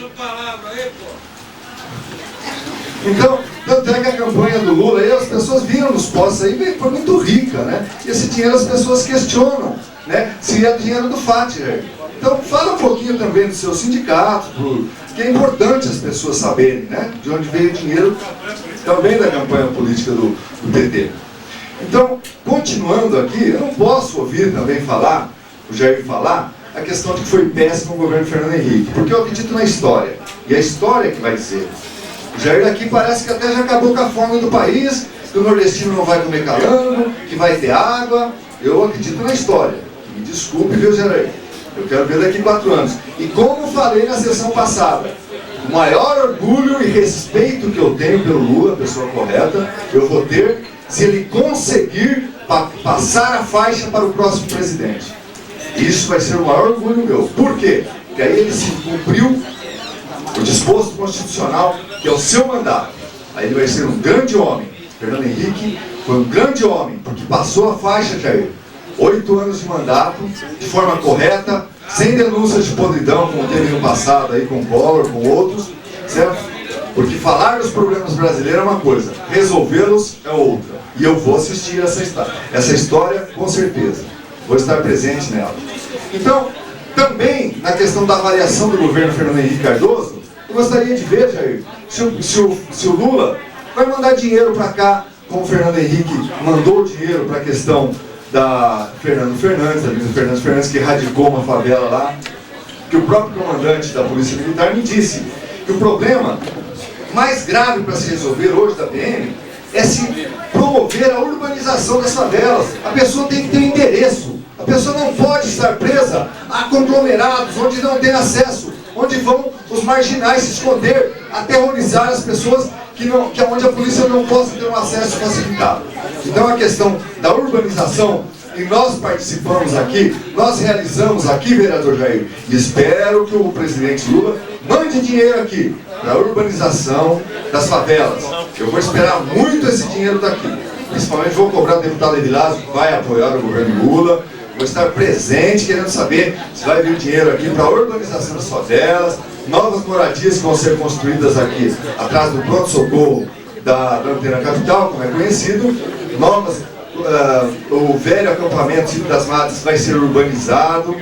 Speaker 12: Então, tanto é que a campanha do Lula aí, as pessoas viram nos postos aí, foi muito rica, né? E esse dinheiro as pessoas questionam, né? Se é dinheiro do FAT, né? Então, fala um pouquinho também do seu sindicato, que é importante as pessoas saberem, né, de onde veio o dinheiro também da campanha política do PT. Então, continuando aqui, eu não posso ouvir também falar, o Jair falar, a questão de que foi péssimo o governo Fernando Henrique, porque eu acredito na história, e a história que vai dizer. O Jair aqui parece que até já acabou com a fome do país, que o nordestino não vai comer calango, que vai ter água. Eu acredito na história. Me desculpe, viu, Jair? Eu quero ver daqui 4 anos. E como falei na sessão passada, o maior orgulho e respeito que eu tenho pelo Lula, pessoa correta, eu vou ter se ele conseguir passar a faixa para o próximo presidente. Isso vai ser o maior orgulho meu. Por quê? Porque aí ele se cumpriu o disposto constitucional, que é o seu mandato. Aí ele vai ser um grande homem. Fernando Henrique foi um grande homem, porque passou a faixa, Jair. 8 anos de mandato, de forma correta, sem denúncias de podridão, como teve no passado aí com o Collor, com outros, certo? Porque falar dos problemas brasileiros é uma coisa, resolvê-los é outra. E eu vou assistir essa história com certeza. Vou estar presente nela. Então, também na questão da avaliação do governo Fernando Henrique Cardoso, eu gostaria de ver, Jair, se o Lula vai mandar dinheiro para cá, como o Fernando Henrique mandou dinheiro para a questão da Fernando Fernandes, que radicou uma favela lá, que o próprio comandante da Polícia Militar me disse que o problema mais grave para se resolver hoje da PM é se promover a urbanização das favelas. A pessoa tem que ter endereço. A pessoa não pode estar presa a conglomerados onde não tem acesso, onde vão os marginais se esconder, aterrorizar as pessoas onde a polícia não possa ter um acesso facilitado. Então a questão da urbanização, e nós participamos aqui, nós realizamos aqui, vereador Jair, e espero que o presidente Lula mande dinheiro aqui para a urbanização das favelas. Eu vou esperar muito esse dinheiro daqui. Principalmente vou cobrar o deputado Evilásio, que vai apoiar o governo Lula. Vou estar presente, querendo saber se vai vir dinheiro aqui para a urbanização das favelas, novas moradias que vão ser construídas aqui atrás do pronto-socorro da Antena Capital, como é conhecido, o velho acampamento Cívico das Matas vai ser urbanizado,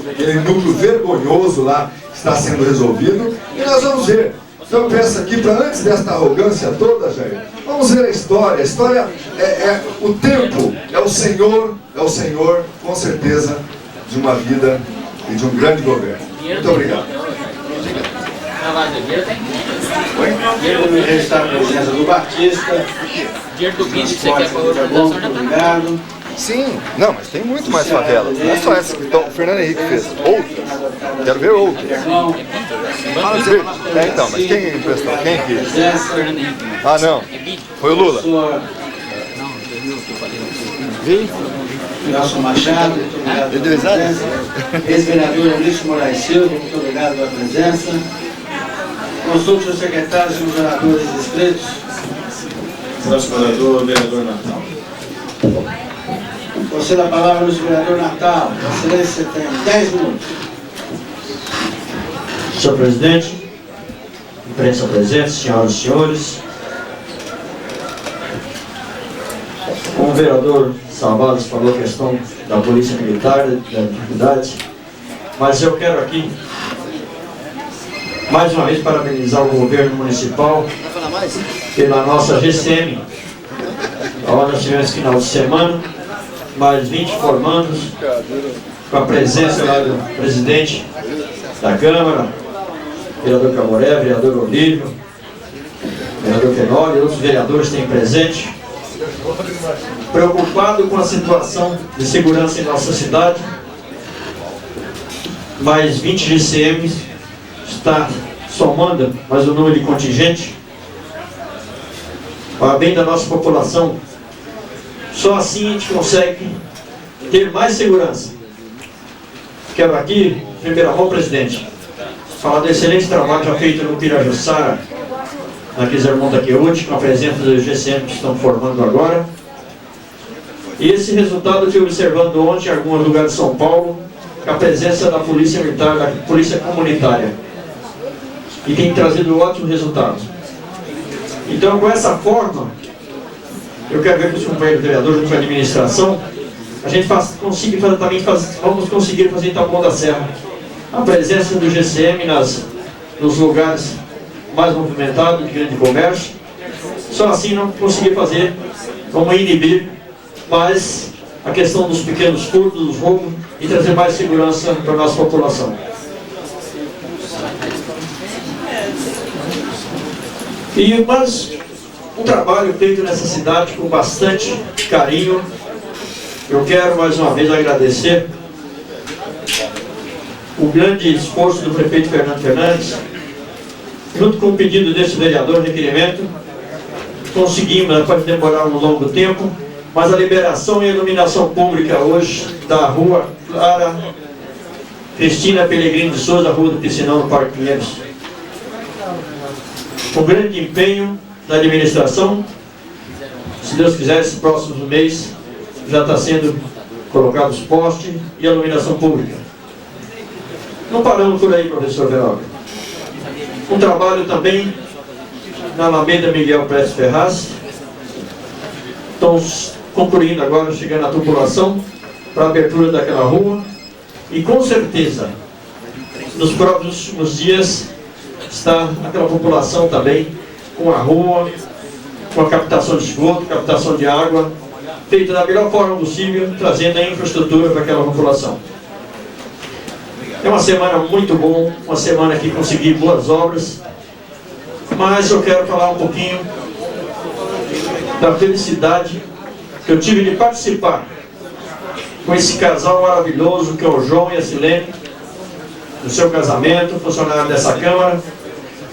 Speaker 12: aquele núcleo vergonhoso lá está sendo resolvido, e nós vamos ver. Então eu peço aqui, para antes desta arrogância toda, Jair, vamos ver a história. A história o tempo, é o Senhor, com certeza, de uma vida e de um grande governo. Muito obrigado.
Speaker 1: Vamos registrar a presença do Batista.
Speaker 11: Dinheiro do BID que você quer para a organização já está
Speaker 1: Obrigado.
Speaker 12: Sim, não, mas tem muito mais favelas. Não é só essa que o Fernando Henrique fez. Outras. Quero ver outras. Então, mas quem emprestou? Quem quis? Ah, não. Foi o Lula.
Speaker 1: Nelson Machado, muito obrigado pela presença. Ex-vereador Eunício Moraes Silva, muito obrigado pela presença. Consulte os secretários e os vereadores inscritos.
Speaker 6: Próximo orador, vereador Natal.
Speaker 1: Você dá a palavra no vereador Natal. Excelência, você tem 10 minutos.
Speaker 10: Senhor presidente, imprensa presente, senhoras e senhores, como o vereador Salvados falou a questão da polícia militar, da dificuldade, mas eu quero aqui, mais uma vez, parabenizar o governo municipal pela nossa GCM, onde nós tivemos final de semana, mais 20 formandos, com a presença lá do presidente da Câmara, vereador Camoré, vereador Olívio, vereador Fenoli e outros vereadores têm presente, preocupado com a situação de segurança em nossa cidade. Mais 20 GCMs está somando mais um número de contingente para bem da nossa população. Só assim a gente consegue ter mais segurança. Quero aqui, em primeira mão, presidente, falar do excelente trabalho já feito no Pirajussara, na Quisermon Taqueute, com a presença dos GCM que estão formando agora. E esse resultado eu fui observando ontem em alguns lugares de São Paulo, com a presença da Polícia Militar, da Polícia Comunitária. E tem trazido ótimos resultados. Então, com essa forma, eu quero ver com os companheiros vereadores, junto com a administração, a gente vamos conseguir fazer em Taboão da Serra a presença do GCM
Speaker 13: nos lugares mais movimentados de grande comércio. Só assim não conseguir fazer, como inibir mais a questão dos pequenos furtos, dos roubos e trazer mais segurança para a nossa população. E mais um trabalho feito nessa cidade com bastante carinho. Eu quero mais uma vez agradecer o grande esforço do prefeito Fernando Fernandes, junto com o pedido desse vereador, requerimento, conseguimos, pode demorar um longo tempo, mas a liberação e a iluminação pública hoje da rua Clara Cristina Pellegrini de Souza, rua do Piscinão, no Parque Pinheiros. Com grande empenho da administração, se Deus quiser, esse próximo mês já está sendo colocado os postes e a iluminação pública. Não paramos por aí, professor Veralga. Um trabalho também na Alameda Miguel Prestes Ferraz. Estamos concluindo agora, chegando à tubulação para a abertura daquela rua. E com certeza, nos próximos dias, está aquela população também com a rua, com a captação de esgoto, captação de água, feita da melhor forma possível, trazendo a infraestrutura para aquela população. É uma semana muito boa, uma semana que consegui boas obras, mas eu quero falar um pouquinho da felicidade que eu tive de participar com esse casal maravilhoso que é o João e a Silene, no seu casamento, funcionário dessa Câmara.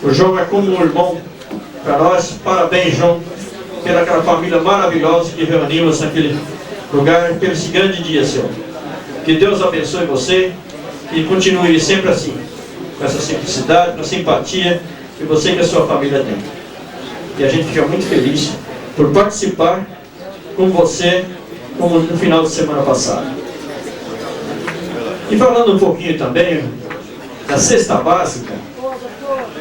Speaker 13: O João é como um irmão para nós. Parabéns, João, pela aquela família maravilhosa que reunimos naquele lugar, pelo esse grande dia, Senhor. Que Deus abençoe você e continue sempre assim, com essa simplicidade, com a simpatia que você e a sua família tem. E a gente fica muito feliz por participar com você, como no final de semana passada. E falando um pouquinho também da cesta básica,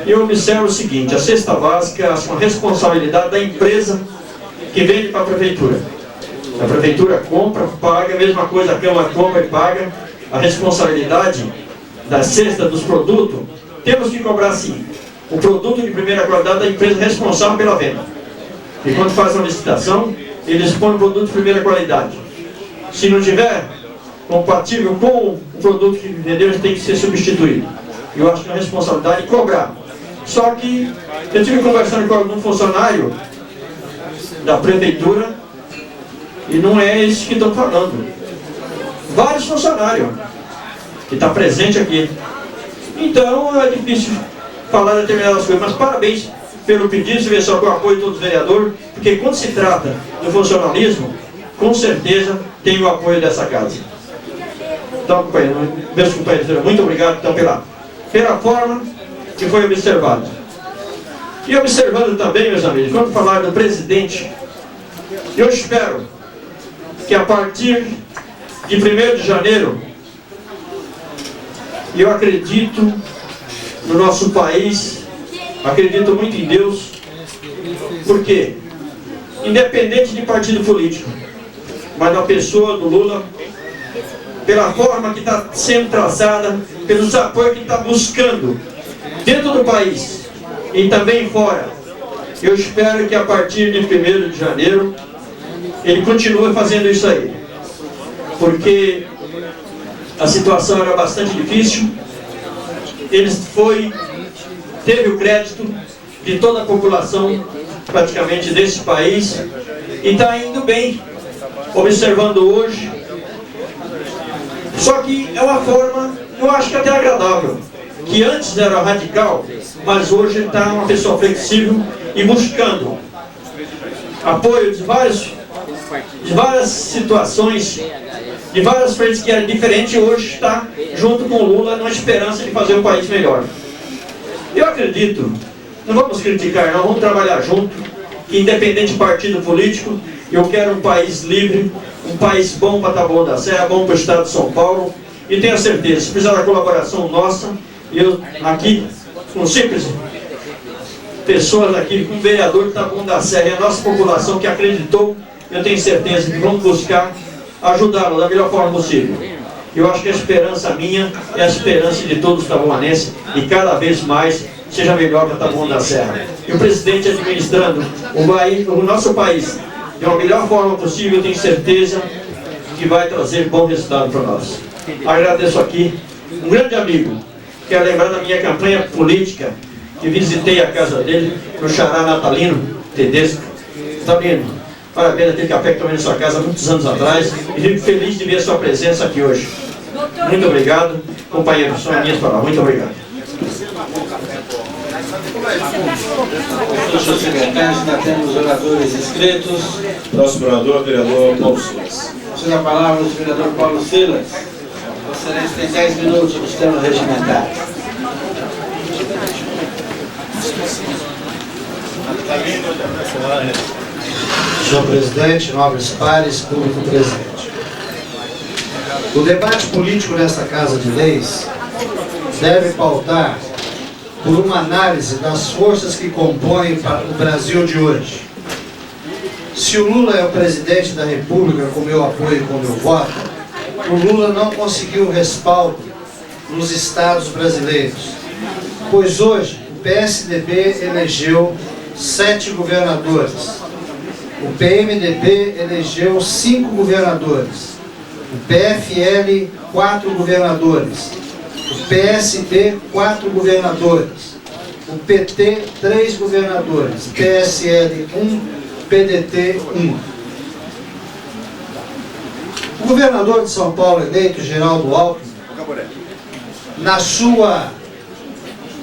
Speaker 13: eu observo o seguinte: a cesta básica é uma responsabilidade da empresa que vende para a prefeitura. A prefeitura compra, paga, a mesma coisa a Câmara compra e paga. A responsabilidade da cesta dos produtos, temos que cobrar sim. O produto de primeira qualidade da empresa responsável pela venda. E quando faz uma licitação, eles põem o produto de primeira qualidade. Se não tiver compatível com o produto que vendeu, ele tem que ser substituído. Eu acho que é uma responsabilidade cobrar. Só que eu estive conversando com algum funcionário da prefeitura e não é esse que estão falando. Vários funcionários que estão presentes aqui. Então é difícil falar determinadas coisas, mas parabéns pelo pedido, se vê só com o apoio de todos os vereadores, porque quando se trata do funcionalismo, com certeza tem o apoio dessa casa. Então, companheiro, meus companheiros, muito obrigado então, pela forma que foi observado. E observando também, meus amigos, quando falar do presidente, eu espero que a partir de 1º de janeiro, eu acredito no nosso país, acredito muito em Deus, porque, independente de partido político, mas na pessoa do Lula, pela forma que está sendo traçada, pelos apoios que está buscando dentro do país e também fora, eu espero que a partir de 1º de janeiro ele continue fazendo isso aí, porque a situação era bastante difícil. Ele teve o crédito de toda a população praticamente desse país e está indo bem, observando hoje. Só que é uma forma, eu acho que até agradável, que antes era radical, mas hoje está uma pessoa flexível e buscando apoio de várias situações, de várias frentes que eram diferentes, e hoje está junto com o Lula na esperança de fazer um país melhor. Eu acredito, não vamos criticar não, vamos trabalhar junto, que independente de partido político, eu quero um país livre, um país bom para Taboão da Serra, bom para o estado de São Paulo, e tenho certeza, se precisar da colaboração nossa, eu aqui, com simples pessoas aqui, com o vereador de Taboão da Serra e a nossa população que acreditou, eu tenho certeza que vamos buscar ajudá-lo da melhor forma possível. Eu acho que a esperança minha é a esperança de todos os taboanenses, e cada vez mais seja melhor para Taboão da Serra. E o presidente administrando o nosso país de uma melhor forma possível, eu tenho certeza que vai trazer bom resultado para nós. Agradeço aqui um grande amigo, quero lembrar da minha campanha política, que visitei a casa dele, no Xará Natalino Tedesco. Natalino, parabéns aquele café que tomei na sua casa há muitos anos atrás, e fico feliz de ver a sua presença aqui hoje. Muito obrigado, companheiros, são minhas palavras. Muito obrigado.
Speaker 1: Senhor secretário, ainda temos oradores inscritos.
Speaker 6: Próximo orador, vereador Paulo Silas.
Speaker 1: Você a palavra do vereador Paulo Silas. Vossa Excelência tem 10 minutos nos termos regimentais.
Speaker 4: Senhor presidente, nobres pares, público presente. O debate político nesta Casa de Leis deve pautar por uma análise das forças que compõem o Brasil de hoje. Se o Lula é o presidente da República com meu apoio e com meu voto, o Lula não conseguiu respaldo nos estados brasileiros, pois hoje o PSDB elegeu 7 governadores, o PMDB elegeu 5 governadores, o PFL 4 governadores, o PSB 4 governadores, o PT 3 governadores, PSL 1, PDT 1. O governador de São Paulo eleito, Geraldo Alckmin, na sua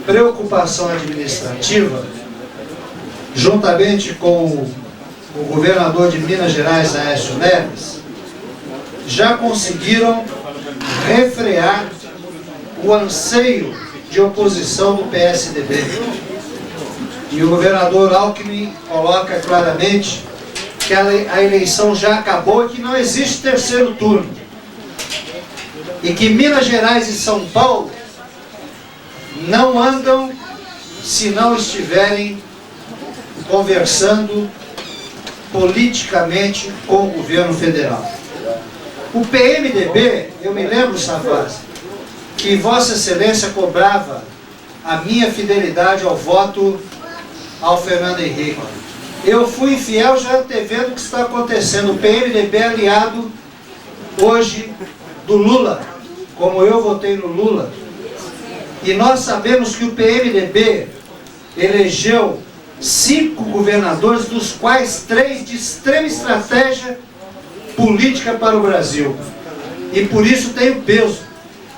Speaker 4: preocupação administrativa, juntamente com o governador de Minas Gerais, Aécio Neves, já conseguiram refrear o anseio de oposição do PSDB. E o governador Alckmin coloca claramente que a eleição já acabou e que não existe terceiro turno. E que Minas Gerais e São Paulo não andam se não estiverem conversando politicamente com o governo federal. O PMDB, eu me lembro, Savassi, que Vossa Excelência cobrava a minha fidelidade ao voto ao Fernando Henrique. Eu fui infiel já vendo o que está acontecendo. O PMDB é aliado hoje do Lula, como eu votei no Lula. E nós sabemos que o PMDB elegeu 5 governadores, dos quais 3 de extrema estratégia política para o Brasil. E por isso tem o peso.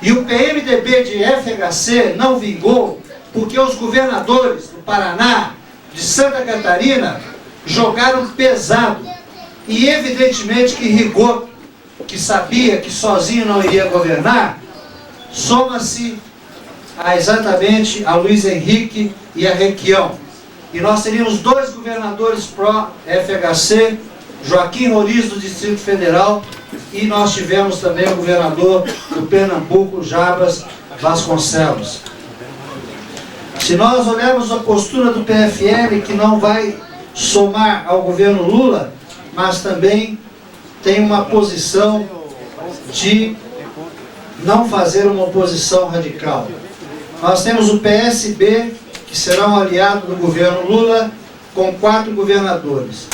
Speaker 4: E o PMDB de FHC não vingou porque os governadores do Paraná, de Santa Catarina, jogaram pesado. E evidentemente que Rigoto, que sabia que sozinho não iria governar, soma-se exatamente a Luiz Henrique e a Requião. E nós teríamos 2 governadores pró-FHC, Joaquim Roriz do Distrito Federal, e nós tivemos também o governador do Pernambuco, Jarbas Vasconcelos. Se nós olharmos a postura do PFL, que não vai somar ao governo Lula, mas também tem uma posição de não fazer uma oposição radical. Nós temos o PSB, que será um aliado do governo Lula, com 4 governadores.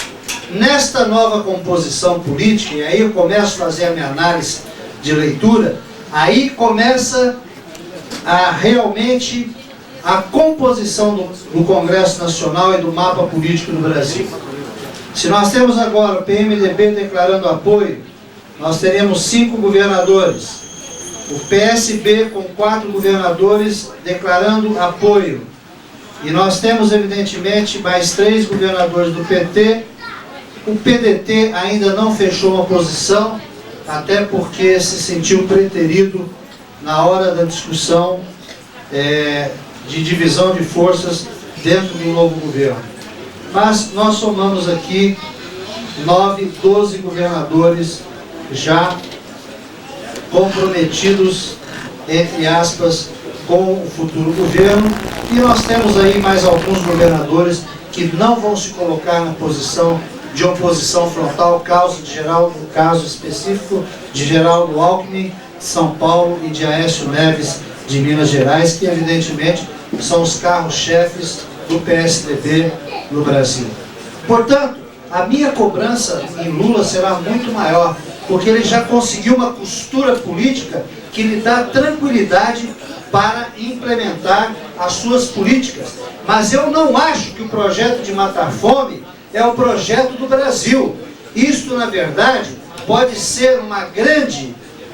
Speaker 4: Nesta nova composição política, e aí eu começo a fazer a minha análise de leitura, aí começa realmente a composição do Congresso Nacional e do mapa político do Brasil. Se nós temos agora o PMDB declarando apoio, nós teremos 5 governadores. O PSB com 4 governadores declarando apoio. E nós temos, evidentemente, mais 3 governadores do PT. O PDT ainda não fechou uma posição, até porque se sentiu preterido na hora da discussão de divisão de forças dentro do novo governo. Mas nós somamos aqui 12 governadores já comprometidos, entre aspas, com o futuro governo, e nós temos aí mais alguns governadores que não vão se colocar na posição de oposição frontal, no caso específico de Geraldo Alckmin, de São Paulo, e de Aécio Neves, de Minas Gerais, que evidentemente são os carros-chefes do PSDB no Brasil. Portanto, a minha cobrança em Lula será muito maior, porque ele já conseguiu uma costura política que lhe dá tranquilidade para implementar as suas políticas. Mas eu não acho que o projeto de matar fome é o projeto do Brasil. Isto, na verdade, pode ser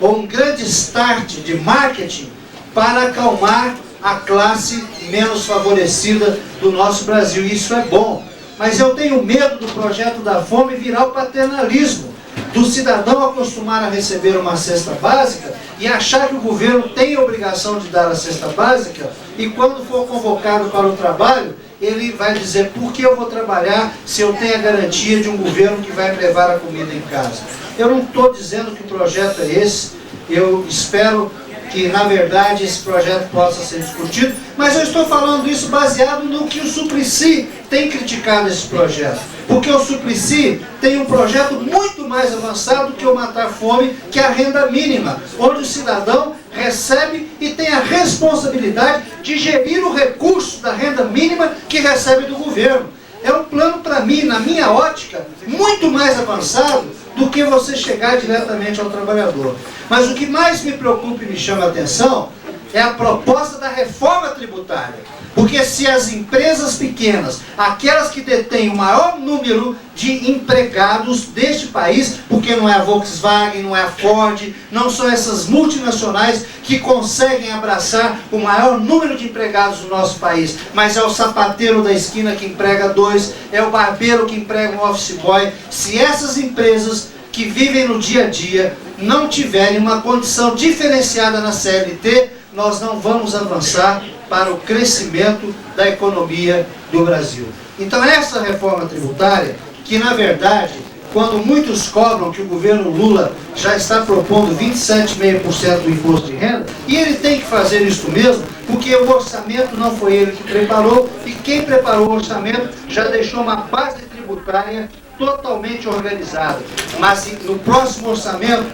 Speaker 4: um grande start de marketing para acalmar a classe menos favorecida do nosso Brasil. Isso é bom. Mas eu tenho medo do projeto da fome virar o paternalismo, do cidadão acostumar a receber uma cesta básica e achar que o governo tem a obrigação de dar a cesta básica, e quando for convocado para o trabalho, ele vai dizer: por que eu vou trabalhar se eu tenho a garantia de um governo que vai me levar a comida em casa? Eu não estou dizendo que o projeto é esse, eu espero que, na verdade, esse projeto possa ser discutido, mas eu estou falando isso baseado no que o Suplicy tem criticado esse projeto. Porque o Suplicy tem um projeto muito mais avançado que o matar fome, que é a renda mínima, onde o cidadão recebe e tem a responsabilidade de gerir o recurso da renda mínima que recebe do governo. É um plano, para mim, na minha ótica, muito mais avançado do que você chegar diretamente ao trabalhador. Mas o que mais me preocupa e me chama a atenção é a proposta da reforma tributária. Porque se as empresas pequenas, aquelas que detêm o maior número de empregados deste país, porque não é a Volkswagen, não é a Ford, não são essas multinacionais que conseguem abraçar o maior número de empregados do nosso país, mas é o sapateiro da esquina que emprega 2, é o barbeiro que emprega um office boy. Se essas empresas que vivem no dia a dia não tiverem uma condição diferenciada na CLT, nós não vamos avançar para o crescimento da economia do Brasil. Então essa reforma tributária, que na verdade, quando muitos cobram que o governo Lula já está propondo 27,5% do imposto de renda, e ele tem que fazer isso mesmo, porque o orçamento não foi ele que preparou, e quem preparou o orçamento já deixou uma base tributária totalmente organizada. Mas no próximo orçamento,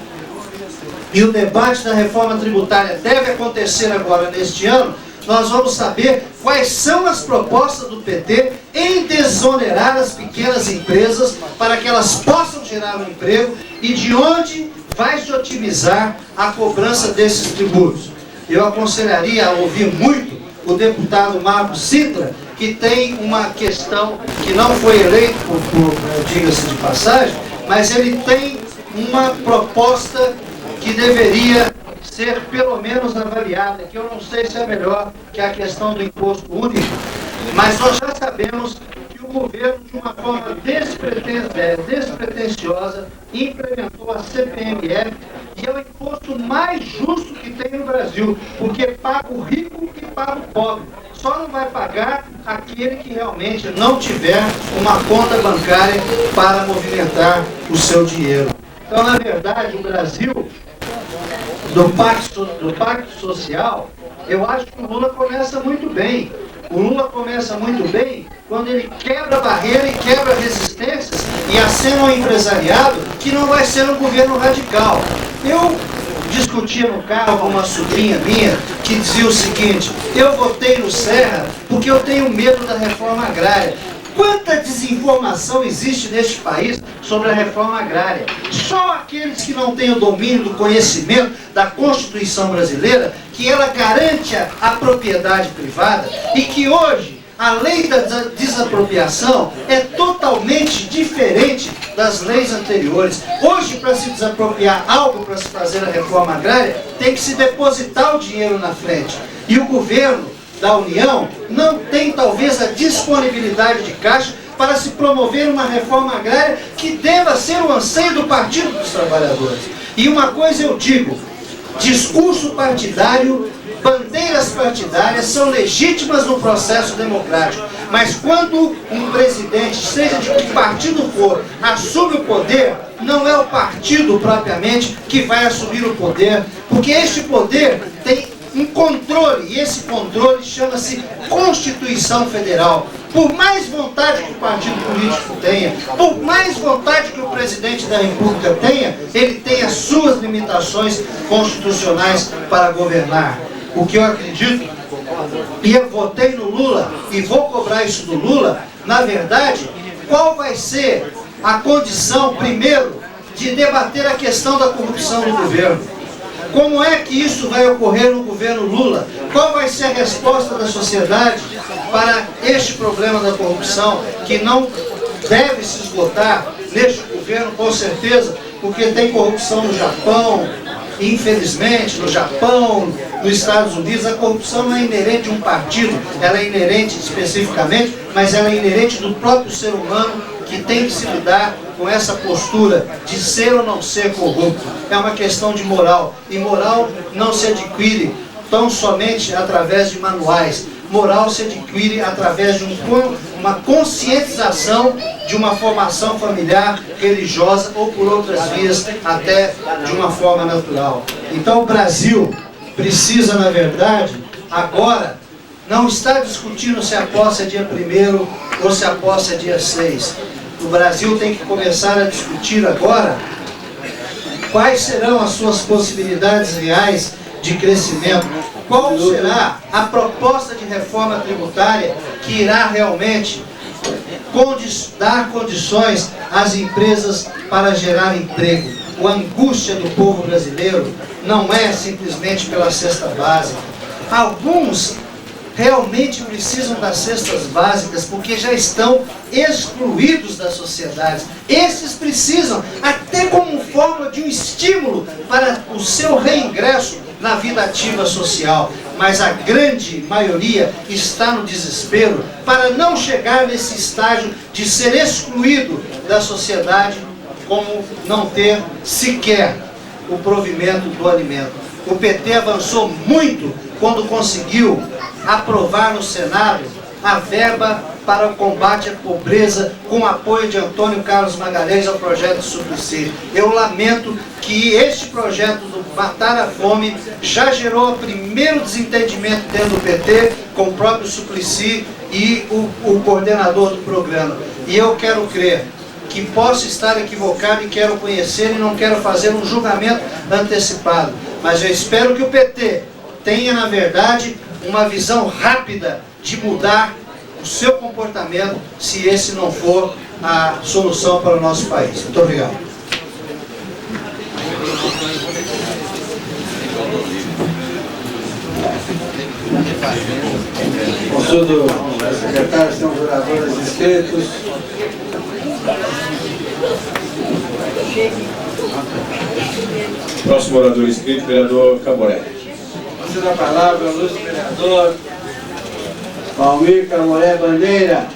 Speaker 4: e o debate da reforma tributária deve acontecer agora neste ano, nós vamos saber quais são as propostas do PT em desonerar as pequenas empresas para que elas possam gerar um emprego e de onde vai se otimizar a cobrança desses tributos. Eu aconselharia a ouvir muito o deputado Marcos Sintra, que tem uma questão que não foi eleito, diga-se de passagem, mas ele tem uma proposta que deveria ser pelo menos avaliada, que eu não sei se é melhor que a questão do imposto único, mas nós já sabemos que o governo, de uma forma despretensiosa, implementou a CPMF, e é o imposto mais justo que tem no Brasil, porque paga o rico e paga o pobre. Só não vai pagar aquele que realmente não tiver uma conta bancária para movimentar o seu dinheiro. Então, na verdade, o Brasil, do Pacto Social, eu acho que o Lula começa muito bem. O Lula começa muito bem quando ele quebra a barreira e quebra resistências e acena ao empresariado que não vai ser um governo radical. Eu discutia no carro com uma sobrinha minha que dizia o seguinte: eu votei no Serra porque eu tenho medo da reforma agrária. Quanta desinformação existe neste país sobre a reforma agrária? Só aqueles que não têm o domínio do conhecimento da Constituição brasileira, que ela garante a propriedade privada, e que hoje a lei da desapropriação é totalmente diferente das leis anteriores. Hoje, para se desapropriar algo, para se fazer a reforma agrária, tem que se depositar o dinheiro na frente. E o governo da União não tem talvez a disponibilidade de caixa para se promover uma reforma agrária que deva ser o anseio do Partido dos Trabalhadores. E uma coisa eu digo: discurso partidário, bandeiras partidárias são legítimas no processo democrático, mas quando um presidente, seja de que partido for, assume o poder, não é o partido propriamente que vai assumir o poder, porque este poder tem um controle, e esse controle chama-se Constituição Federal. Por mais vontade que o partido político tenha, por mais vontade que o presidente da República tenha, ele tem as suas limitações constitucionais para governar. O que eu acredito e eu votei no Lula e vou cobrar isso do Lula, na verdade, qual vai ser a condição, primeiro, de debater a questão da corrupção no governo? Como é que isso vai ocorrer no governo Lula? Qual vai ser a resposta da sociedade para este problema da corrupção, que não deve se esgotar neste governo, com certeza, porque tem corrupção no Japão, infelizmente, no Japão, nos Estados Unidos. A corrupção não é inerente de um partido, ela é inerente especificamente, mas ela é inerente do próprio ser humano, que tem que se lidar com essa postura de ser ou não ser corrupto. É uma questão de moral, e moral não se adquire tão somente através de manuais. Moral se adquire através de uma conscientização de uma formação familiar, religiosa ou por outras vias, até de uma forma natural. Então o Brasil precisa, na verdade, agora, não está discutindo se a posse é dia 1º ou se a posse é dia 6. O Brasil tem que começar a discutir agora quais serão as suas possibilidades reais de crescimento. Qual será a proposta de reforma tributária que irá realmente dar condições às empresas para gerar emprego? A angústia do povo brasileiro não é simplesmente pela cesta básica. Alguns realmente precisam das cestas básicas porque já estão excluídos da sociedade. Esses precisam, até como forma de um estímulo para o seu reingresso na vida ativa social. Mas a grande maioria está no desespero para não chegar nesse estágio de ser excluído da sociedade, como não ter sequer o provimento do alimento. O PT avançou muito quando conseguiu aprovar no Senado a verba para o combate à pobreza, com o apoio de Antônio Carlos Magalhães ao projeto Suplicy. Eu lamento que este projeto do Matar a Fome já gerou o primeiro desentendimento dentro do PT com o próprio Suplicy e o coordenador do programa. E eu quero crer que posso estar equivocado e quero conhecer e não quero fazer um julgamento antecipado. Mas eu espero que o PT tenha, na verdade, uma visão rápida de mudar o seu comportamento, se esse não for a solução para o nosso país. Muito obrigado.
Speaker 1: Consulto secretário, são os oradores inscritos.
Speaker 6: Próximo orador inscrito, vereador Caboré.
Speaker 1: Concedo a palavra ao ilustre vereador Valmir Caboré Bandeira.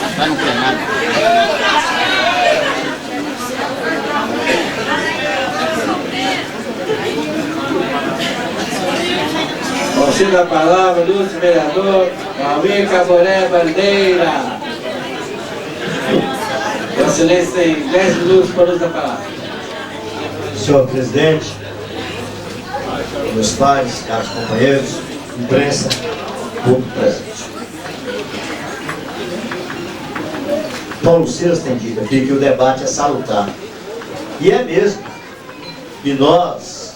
Speaker 9: Está no plenário.
Speaker 1: Concedo a palavra ao ilustre vereador Valmir Caboré Bandeira. Vossa Excelência tem 10 minutos para uso da palavra.
Speaker 10: Senhor presidente, meus pares, caros companheiros, imprensa, público presente. Paulo Silas tem dito aqui que o debate é salutar. E é mesmo. E nós,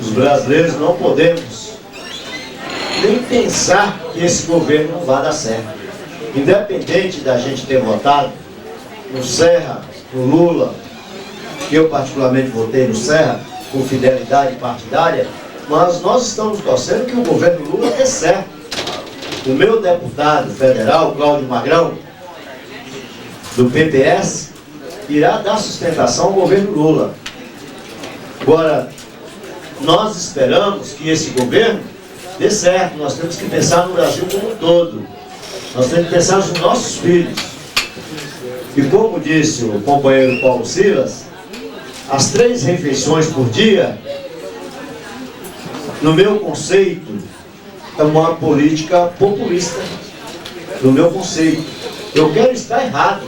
Speaker 10: os brasileiros, não podemos nem pensar que esse governo não vai dar certo. Independente da gente ter votado no Serra, no Lula, que eu particularmente votei no Serra, com fidelidade partidária, mas nós estamos torcendo que o governo Lula dê certo. O meu deputado federal, Cláudio Magrão, do PPS, irá dar sustentação ao governo Lula. Agora, nós esperamos que esse governo dê certo. Nós temos que pensar no Brasil como um todo. Nós temos que pensar nos nossos filhos. E como disse o companheiro Paulo Silas, as 3 refeições por dia, no meu conceito, é uma política populista. No meu conceito. Eu quero estar errado.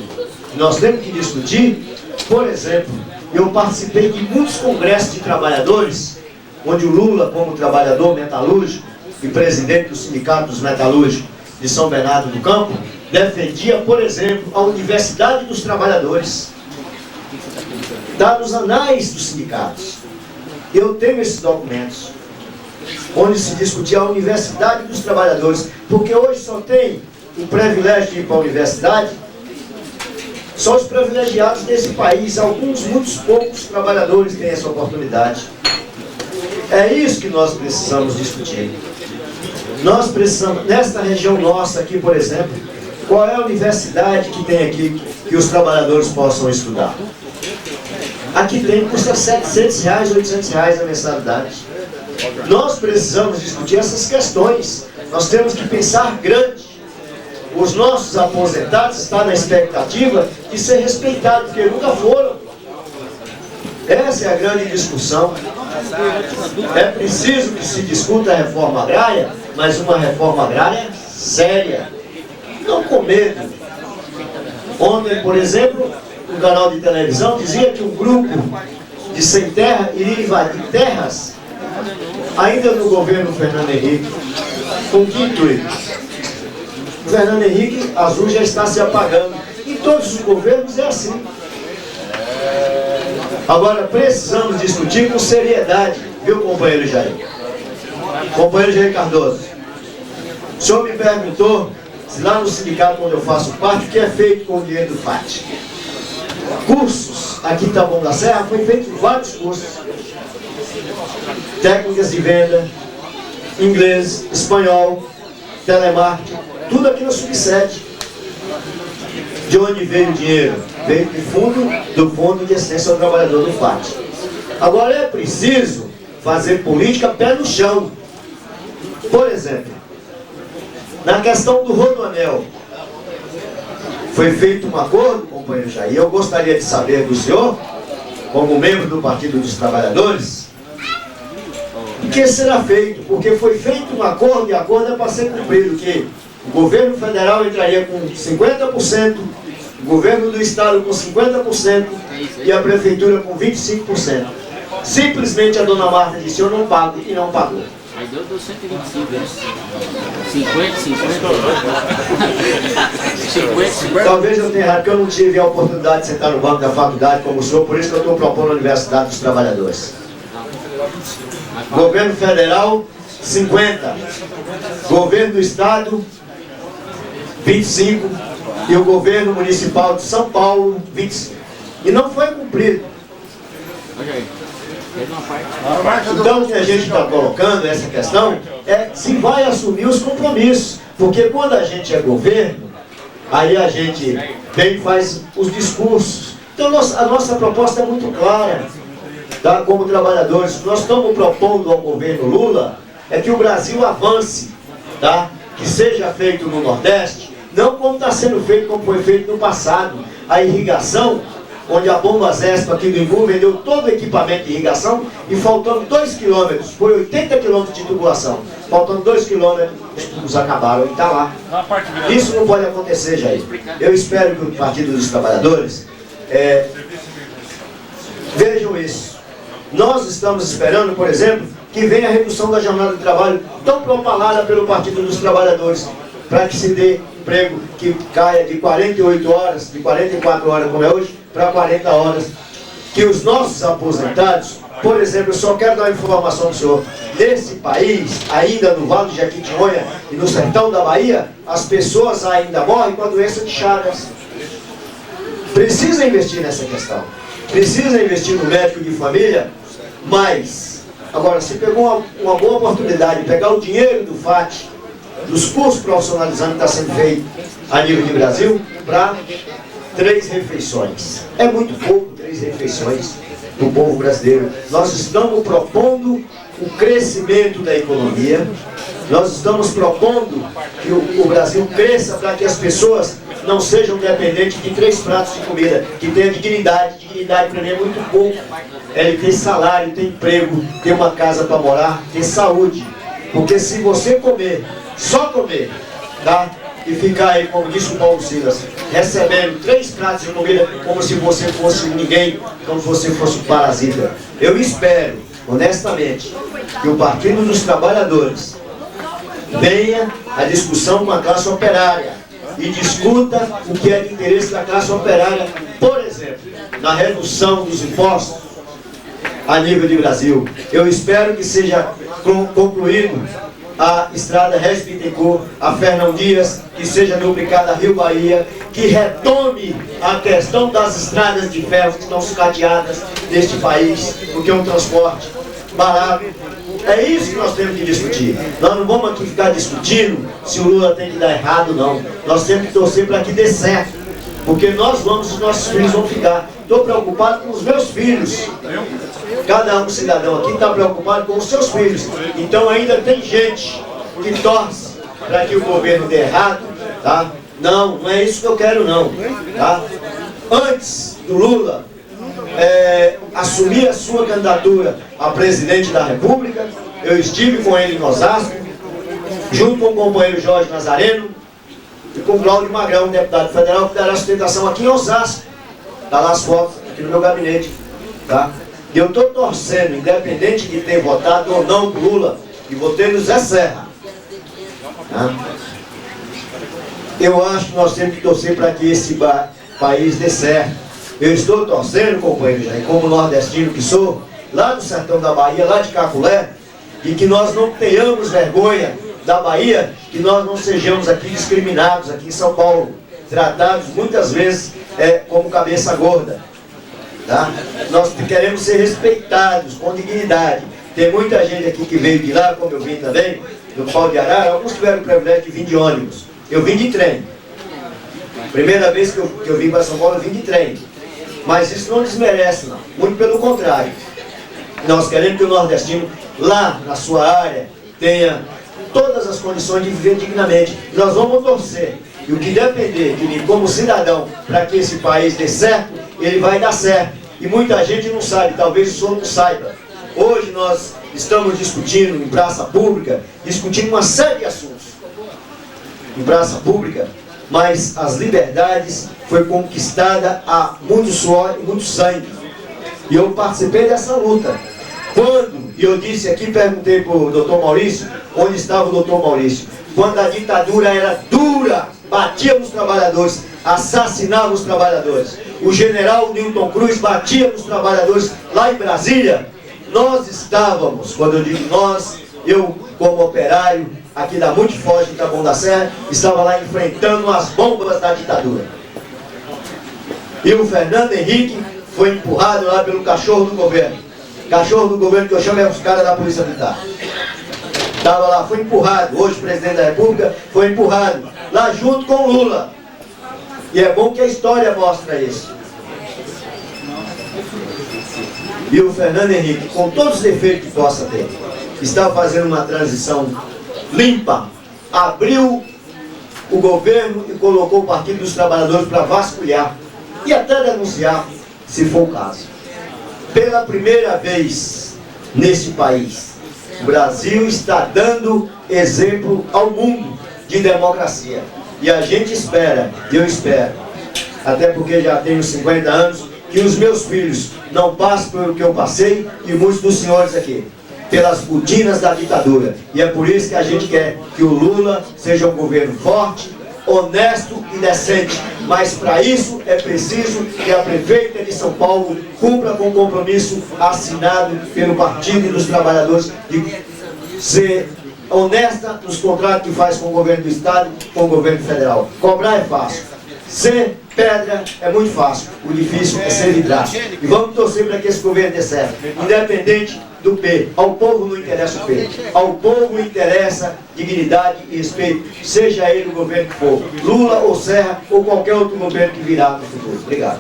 Speaker 10: Nós temos que discutir, por exemplo, eu participei de muitos congressos de trabalhadores, onde o Lula, como trabalhador metalúrgico e presidente do Sindicato dos Metalúrgicos de São Bernardo do Campo, defendia, por exemplo, a Universidade dos Trabalhadores. Está nos anais dos sindicatos. Eu tenho esses documentos. onde se discutia a Universidade dos Trabalhadores, porque hoje só tem o privilégio de ir para a universidade só os privilegiados desse país. Alguns, muitos poucos trabalhadores têm essa oportunidade. É isso que nós precisamos discutir. Nós precisamos, nesta região nossa aqui, por exemplo, qual é a universidade que tem aqui que os trabalhadores possam estudar? Aqui tem, custa R$700, R$800 a mensalidade. Nós precisamos discutir essas questões. Nós temos que pensar grande. Os nossos aposentados estão na expectativa de ser respeitados, porque nunca foram. Essa é a grande discussão. É preciso que se discuta a reforma agrária, mas uma reforma agrária séria, não com medo. Ontem, por exemplo, um canal de televisão dizia que um grupo de sem terra iria invadir terras, ainda no governo Fernando Henrique. Com que intuito? O Fernando Henrique Azul já está se apagando. Em todos os governos é assim. Agora precisamos discutir com seriedade, viu, companheiro Jair? Companheiro Jair Cardoso, o senhor me perguntou se lá no sindicato onde eu faço parte, o que é feito com o dinheiro do FAT. Cursos, aqui em Taboão da Serra, foi feito vários cursos. Técnicas de venda, inglês, espanhol, telemarketing, tudo aqui na subsede. De onde veio o dinheiro? Veio do Fundo de Assistência ao Trabalhador do FAT. Agora é preciso fazer política pé no chão. Por exemplo, na questão do Rodoanel, foi feito um acordo, companheiro Jair, eu gostaria de saber do senhor, como membro do Partido dos Trabalhadores, o que será feito, porque foi feito um acordo, e acordo é para ser cumprido, que o governo federal entraria com 50%, o governo do estado com 50% e a prefeitura com 25%. Simplesmente a dona Marta disse, eu não pago, e não pagou.
Speaker 14: Aí deu 125, né? 50.
Speaker 10: Talvez eu tenha errado, porque eu não tive a oportunidade de sentar no banco da faculdade como o senhor, por isso que eu estou propondo a Universidade dos Trabalhadores. Governo federal, 50. Governo do estado, 25. E o governo municipal de São Paulo, 25. E não foi cumprido. Então o que a gente está colocando, essa questão, é se vai assumir os compromissos. Porque quando a gente é governo, aí a gente vem e faz os discursos. Então a nossa proposta é muito clara, tá? Como trabalhadores, nós estamos propondo ao governo Lula é que o Brasil avance, tá? Que seja feito no Nordeste, não como está sendo feito, como foi feito no passado. A irrigação, onde a Bombas Expo aqui do Imbu vendeu todo o equipamento de irrigação e faltando 2 quilômetros, foi 80 quilômetros de tubulação, faltando 2 quilômetros, os tubos acabaram e está lá. Isso não pode acontecer, Jair. Eu espero que o Partido dos Trabalhadores vejam isso. Nós estamos esperando, por exemplo, que venha a redução da jornada de trabalho tão propalada pelo Partido dos Trabalhadores, para que se dê emprego que caia de 48 horas, de 44 horas como é hoje, para 40 horas. Que os nossos aposentados, por exemplo, eu só quero dar uma informação para o senhor, nesse país, ainda no Vale do Jequitinhonha e no sertão da Bahia, as pessoas ainda morrem com a doença de Chagas. Precisa investir nessa questão, precisa investir no médico de família, mas, agora, se pegou uma boa oportunidade de pegar o dinheiro do FAT, dos cursos profissionalizantes que está sendo feito a nível de Brasil, para 3 refeições. É muito pouco 3 refeições para o povo brasileiro. Nós estamos propondo o crescimento da economia, nós estamos propondo que o Brasil cresça para que as pessoas não sejam dependentes de 3 pratos de comida, que tenha dignidade. Dignidade para mim é muito pouco. É ele ter salário, ter emprego, ter uma casa para morar, ter saúde. Porque se você comer, só comer, tá? E ficar aí, como disse o Paulo Silas, recebendo 3 pratos de comida como se você fosse ninguém, como se você fosse um parasita. Eu espero, honestamente, que o Partido dos Trabalhadores venha à discussão com a classe operária e discuta o que é de interesse da classe operária, por exemplo, na redução dos impostos. a nível de Brasil. Eu espero que seja concluído a estrada Regis Bittencourt, a Fernão Dias, que seja duplicada a Rio Bahia, que retome a questão das estradas de ferro que estão sucateadas neste país, porque é um transporte barato. É isso que nós temos que discutir. Nós não vamos aqui ficar discutindo se o Lula tem que dar errado, não. Nós temos que torcer para que dê certo, porque nós vamos, os nossos filhos vão ficar. Estou preocupado com os meus filhos. Cada um cidadão aqui está preocupado com os seus filhos. Então ainda tem gente que torce para que o governo dê errado, tá? Não, não é isso que eu quero não, tá? Antes do Lula assumir a sua candidatura a presidente da República, eu estive com ele em Osasco, junto com o companheiro Jorge Nazareno e com o Cláudio Magrão, deputado federal, que dará sustentação aqui em Osasco. Está lá as fotos, aqui no meu gabinete, tá? E eu estou torcendo, independente de ter votado ou não pro Lula, e votei no Zé Serra, tá? Eu acho que nós temos que torcer para que esse país dê certo. Eu estou torcendo, companheiro Jair, como nordestino que sou, lá do sertão da Bahia, lá de Caculé, e que nós não tenhamos vergonha da Bahia, que nós não sejamos aqui discriminados, aqui em São Paulo, tratados muitas vezes como cabeça gorda, tá? Nós queremos ser respeitados com dignidade. Tem muita gente aqui que veio de lá, como eu vim também, do Pau de Arara. Alguns tiveram o privilégio de vir de ônibus, eu vim de trem. Primeira vez que eu vim para São Paulo, eu vim de trem. Mas isso não desmerece, não. Muito pelo contrário. Nós queremos que o nordestino, lá na sua área, tenha todas as condições de viver dignamente. Nós vamos torcer. E o que depender de mim como cidadão, para que esse país dê certo, ele vai dar certo. E muita gente não sabe, talvez o senhor não saiba. Hoje nós estamos discutindo em praça pública, discutindo uma série de assuntos. Em praça pública, mas as liberdades foi conquistada a muito suor e muito sangue. E eu participei dessa luta. Quando, e eu disse aqui, perguntei para o doutor Maurício, onde estava o doutor Maurício, quando a ditadura era dura, batia nos trabalhadores, assassinava os trabalhadores. O general Newton Cruz batia nos trabalhadores lá em Brasília. Nós estávamos, quando eu digo nós, eu como operário, aqui da Multiforte de Taboão da Serra, estava lá enfrentando as bombas da ditadura. E o Fernando Henrique foi empurrado lá pelo cachorro do governo. Cachorro do governo que eu chamo é os caras da Polícia Militar. Estava lá, foi empurrado, hoje presidente da República, foi empurrado, lá junto com o Lula. E é bom que a história mostra isso. E o Fernando Henrique, com todos os defeitos que possa ter, estava fazendo uma transição limpa, abriu o governo e colocou o Partido dos Trabalhadores para vasculhar e até denunciar, se for o caso. Pela primeira vez neste país, o Brasil está dando exemplo ao mundo de democracia. E a gente espera, e eu espero, até porque já tenho 50 anos, que os meus filhos não passem pelo que eu passei, e muitos dos senhores aqui, pelas botinas da ditadura. E é por isso que a gente quer que o Lula seja um governo forte, honesto e decente. Mas para isso é preciso que a prefeita de São Paulo cumpra com o compromisso assinado pelo Partido dos Trabalhadores de ser honesta nos contratos que faz com o governo do Estado e com o governo federal. Cobrar é fácil. Ser pedra é muito fácil. O difícil é ser vidraço. E vamos torcer para que esse governo dê certo. Independente do P. Ao povo não interessa o P. Ao povo interessa dignidade e respeito, seja ele o governo que for, Lula ou Serra ou qualquer outro governo que virá no futuro. Obrigado.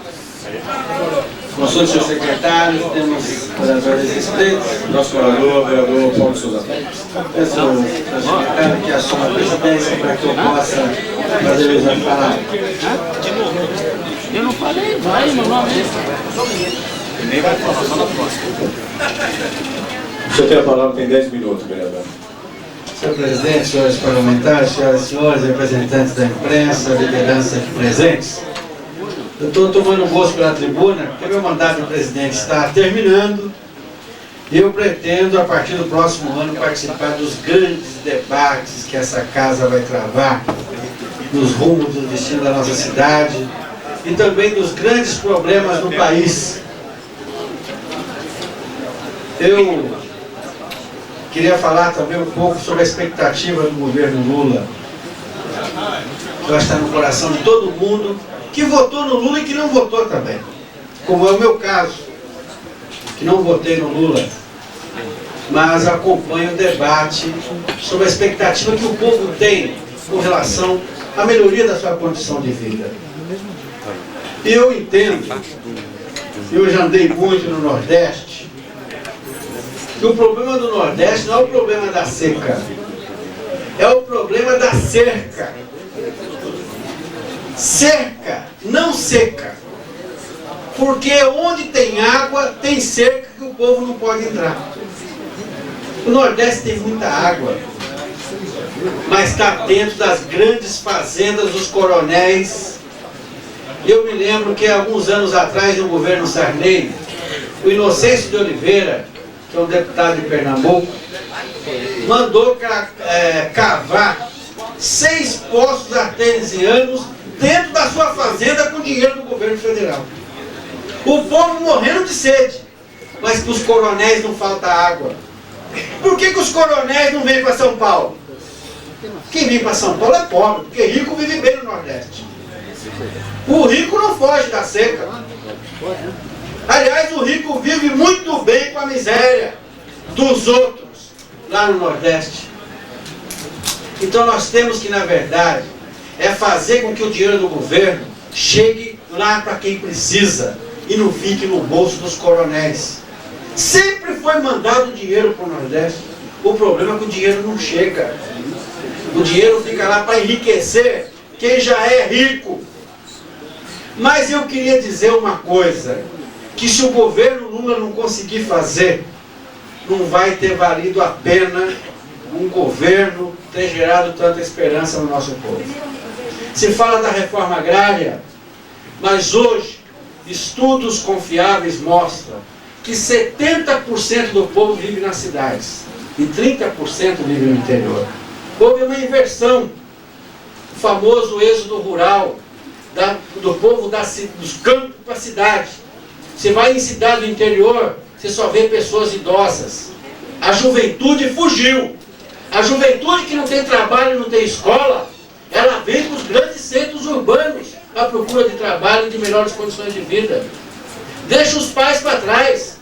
Speaker 1: Consulte seu secretário, temos o vereador Desespreitos.
Speaker 6: Nosso vereador Paulo Souza.
Speaker 1: Peço ao secretário que assuma a presidência para que eu possa fazer o exame falar.
Speaker 14: Eu não falei, vai, meu nome
Speaker 6: Nem vai falar, só na próxima. O senhor tem a palavra, tem 10 minutos, vereador.
Speaker 1: Senhor presidente, senhores parlamentares, senhoras e senhores, representantes da imprensa, liderança aqui presentes. Eu estou tomando gosto pela tribuna, porque meu mandato de presidente está terminando e eu pretendo, a partir do próximo ano, participar dos grandes debates que essa casa vai travar nos rumos do destino da nossa cidade e também dos grandes problemas do país. Eu queria falar também um pouco sobre a expectativa do governo Lula. Que vai estar no coração de todo mundo que votou no Lula e que não votou também. Como é o meu caso, que não votei no Lula, mas acompanho o debate sobre a expectativa que o povo tem com relação à melhoria da sua condição de vida. E eu entendo, eu já andei muito no Nordeste, que o problema do Nordeste não é o problema da seca, é o problema da cerca. Cerca, não seca. Porque onde tem água, tem cerca que o povo não pode entrar. O Nordeste tem muita água, mas está dentro das grandes fazendas dos coronéis. Eu me lembro que alguns anos atrás, no governo Sarney, o Inocêncio de Oliveira, que é um deputado de Pernambuco, mandou cavar 6 poços artesianos dentro da sua fazenda com dinheiro do governo federal. O povo morrendo de sede, mas para os coronéis não falta água. Por que os coronéis não vêm para São Paulo? Quem vem para São Paulo é pobre, porque rico vive bem no Nordeste. O rico não foge da seca. Aliás, o rico vive muito bem com a miséria dos outros lá no Nordeste. Então nós temos que, na verdade, fazer com que o dinheiro do governo chegue lá para quem precisa e não fique no bolso dos coronéis. Sempre foi mandado dinheiro para o Nordeste. O problema é que o dinheiro não chega. O dinheiro fica lá para enriquecer quem já é rico. Mas eu queria dizer uma coisa, que se o governo Lula não conseguir fazer, não vai ter valido a pena um governo ter gerado tanta esperança no nosso povo. Se fala da reforma agrária, mas hoje estudos confiáveis mostram que 70% do povo vive nas cidades e 30% vive no interior. Houve uma inversão, o famoso êxodo rural, do povo dos campos para a cidade. Você vai em cidade do interior, você só vê pessoas idosas. A juventude fugiu. A juventude que não tem trabalho, não tem escola, ela vem para os grandes centros urbanos à procura de trabalho e de melhores condições de vida. Deixa os pais para trás.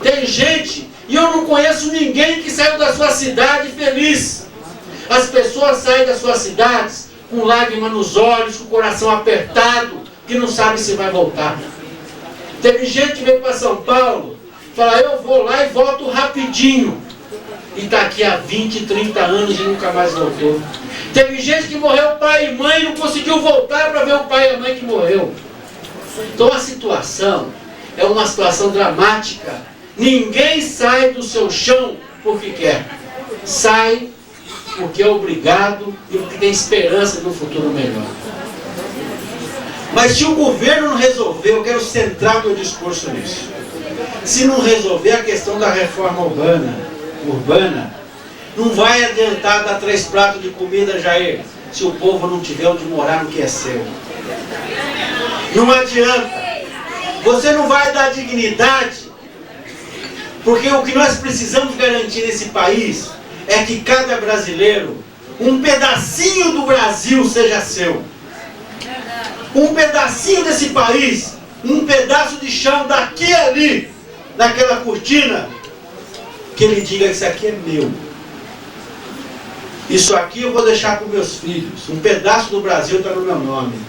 Speaker 1: Tem gente, e eu não conheço ninguém que saiu da sua cidade feliz. As pessoas saem das suas cidades com lágrimas nos olhos, com o coração apertado, que não sabe se vai voltar. Teve gente que veio para São Paulo, fala, eu vou lá e volto rapidinho. E está aqui há 20, 30 anos e nunca mais voltou. Teve gente que morreu pai e mãe e não conseguiu voltar para ver o pai e a mãe que morreu. Então a situação é uma situação dramática. Ninguém sai do seu chão porque quer. Sai porque é obrigado e porque tem esperança de um futuro melhor. Mas se o governo não resolver, eu quero centrar meu discurso nisso. Se não resolver a questão da reforma urbana, não vai adiantar dar 3 pratos de comida, Jair, se o povo não tiver onde morar no que é seu. Não adianta. Você não vai dar dignidade, porque o que nós precisamos garantir nesse país é que cada brasileiro, um pedacinho do Brasil seja seu. Um pedacinho desse país, um pedaço de chão daqui e ali, naquela cortina, que ele diga que isso aqui é meu. Isso aqui eu vou deixar para os meus filhos. Um pedaço do Brasil está no meu nome.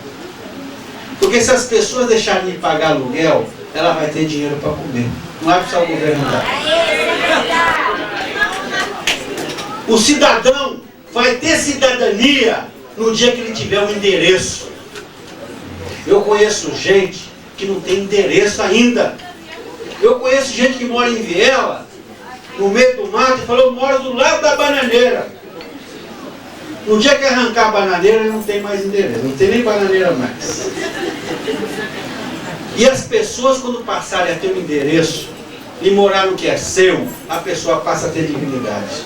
Speaker 1: Porque se as pessoas deixarem de pagar aluguel, ela vai ter dinheiro para comer. Não é só o governo dar. O cidadão vai ter cidadania no dia que ele tiver um endereço. Eu conheço gente que não tem endereço ainda. Eu conheço gente que mora em Viela, no meio do mato, e falou, eu moro do lado da bananeira. No dia que arrancar a bananeira, ele não tem mais endereço, não tem nem bananeira mais. E as pessoas, quando passarem a ter um endereço e morar no que é seu, a pessoa passa a ter dignidade.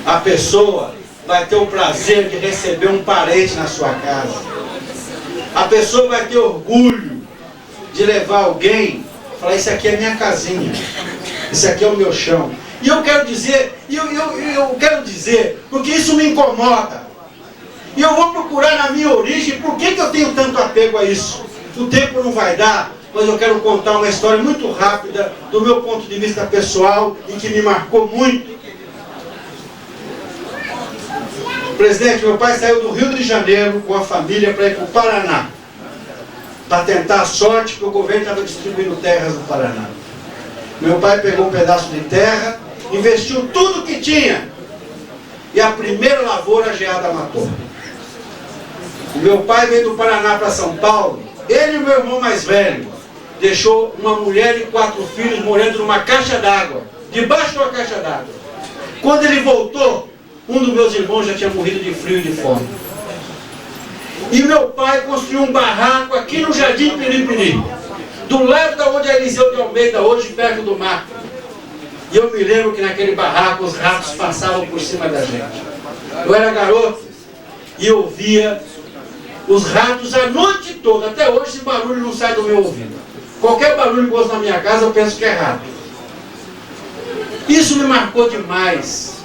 Speaker 1: A pessoa vai ter o prazer de receber um parente na sua casa. A pessoa vai ter orgulho de levar alguém e falar, isso aqui é minha casinha. Esse aqui é o meu chão. E eu quero dizer, porque isso me incomoda. E eu vou procurar na minha origem, por que eu tenho tanto apego a isso? O tempo não vai dar, mas eu quero contar uma história muito rápida, do meu ponto de vista pessoal, e que me marcou muito. Presidente, meu pai saiu do Rio de Janeiro com a família para ir para o Paraná, para tentar a sorte, porque o governo estava distribuindo terras no Paraná. Meu pai pegou um pedaço de terra, investiu tudo que tinha, e a primeira lavoura a geada matou. O meu pai veio do Paraná para São Paulo, ele e o meu irmão mais velho, deixou uma mulher e 4 filhos morando numa caixa d'água, debaixo de uma caixa d'água. Quando ele voltou, um dos meus irmãos já tinha morrido de frio e de fome. E meu pai construiu um barraco aqui no Jardim Piripiri, do lado da onde é Eliseu de Almeida, hoje perto do mar. E eu me lembro que naquele barraco os ratos passavam por cima da gente. Eu era garoto e eu via os ratos a noite toda. Até hoje esse barulho não sai do meu ouvido. Qualquer barulho que ouço na minha casa eu penso que é rato. Isso me marcou demais.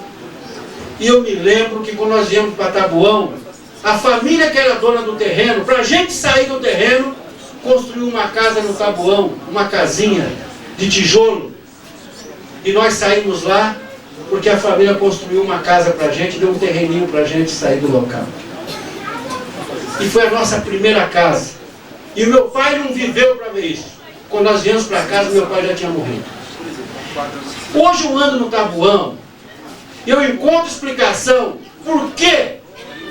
Speaker 1: E eu me lembro que quando nós viemos para Taboão, a família que era dona do terreno, para a gente sair do terreno, construiu uma casa no Taboão, uma casinha de tijolo. E nós saímos lá, porque a família construiu uma casa para a gente, deu um terreninho para a gente sair do local. E foi a nossa primeira casa. E o meu pai não viveu para ver isso. Quando nós viemos para casa, meu pai já tinha morrido. Hoje eu ando no Taboão, e eu encontro explicação por que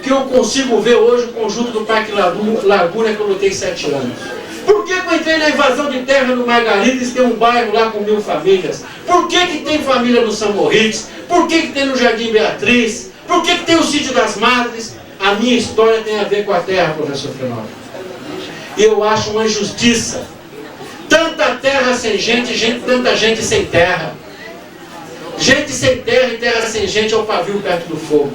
Speaker 1: eu consigo ver hoje o conjunto do Parque Laguna que eu lutei 7 anos. Por que eu entrei na invasão de terra no Margaridas, tem um bairro lá com 1000 famílias? Por que tem família no São Moritz? Por que tem no Jardim Beatriz? Por que tem o Sítio das Madres? A minha história tem a ver com a terra, professor Fenómeno. E eu acho uma injustiça. Tanta terra sem gente, tanta gente sem terra. Gente sem terra e terra sem gente é o pavio perto do fogo.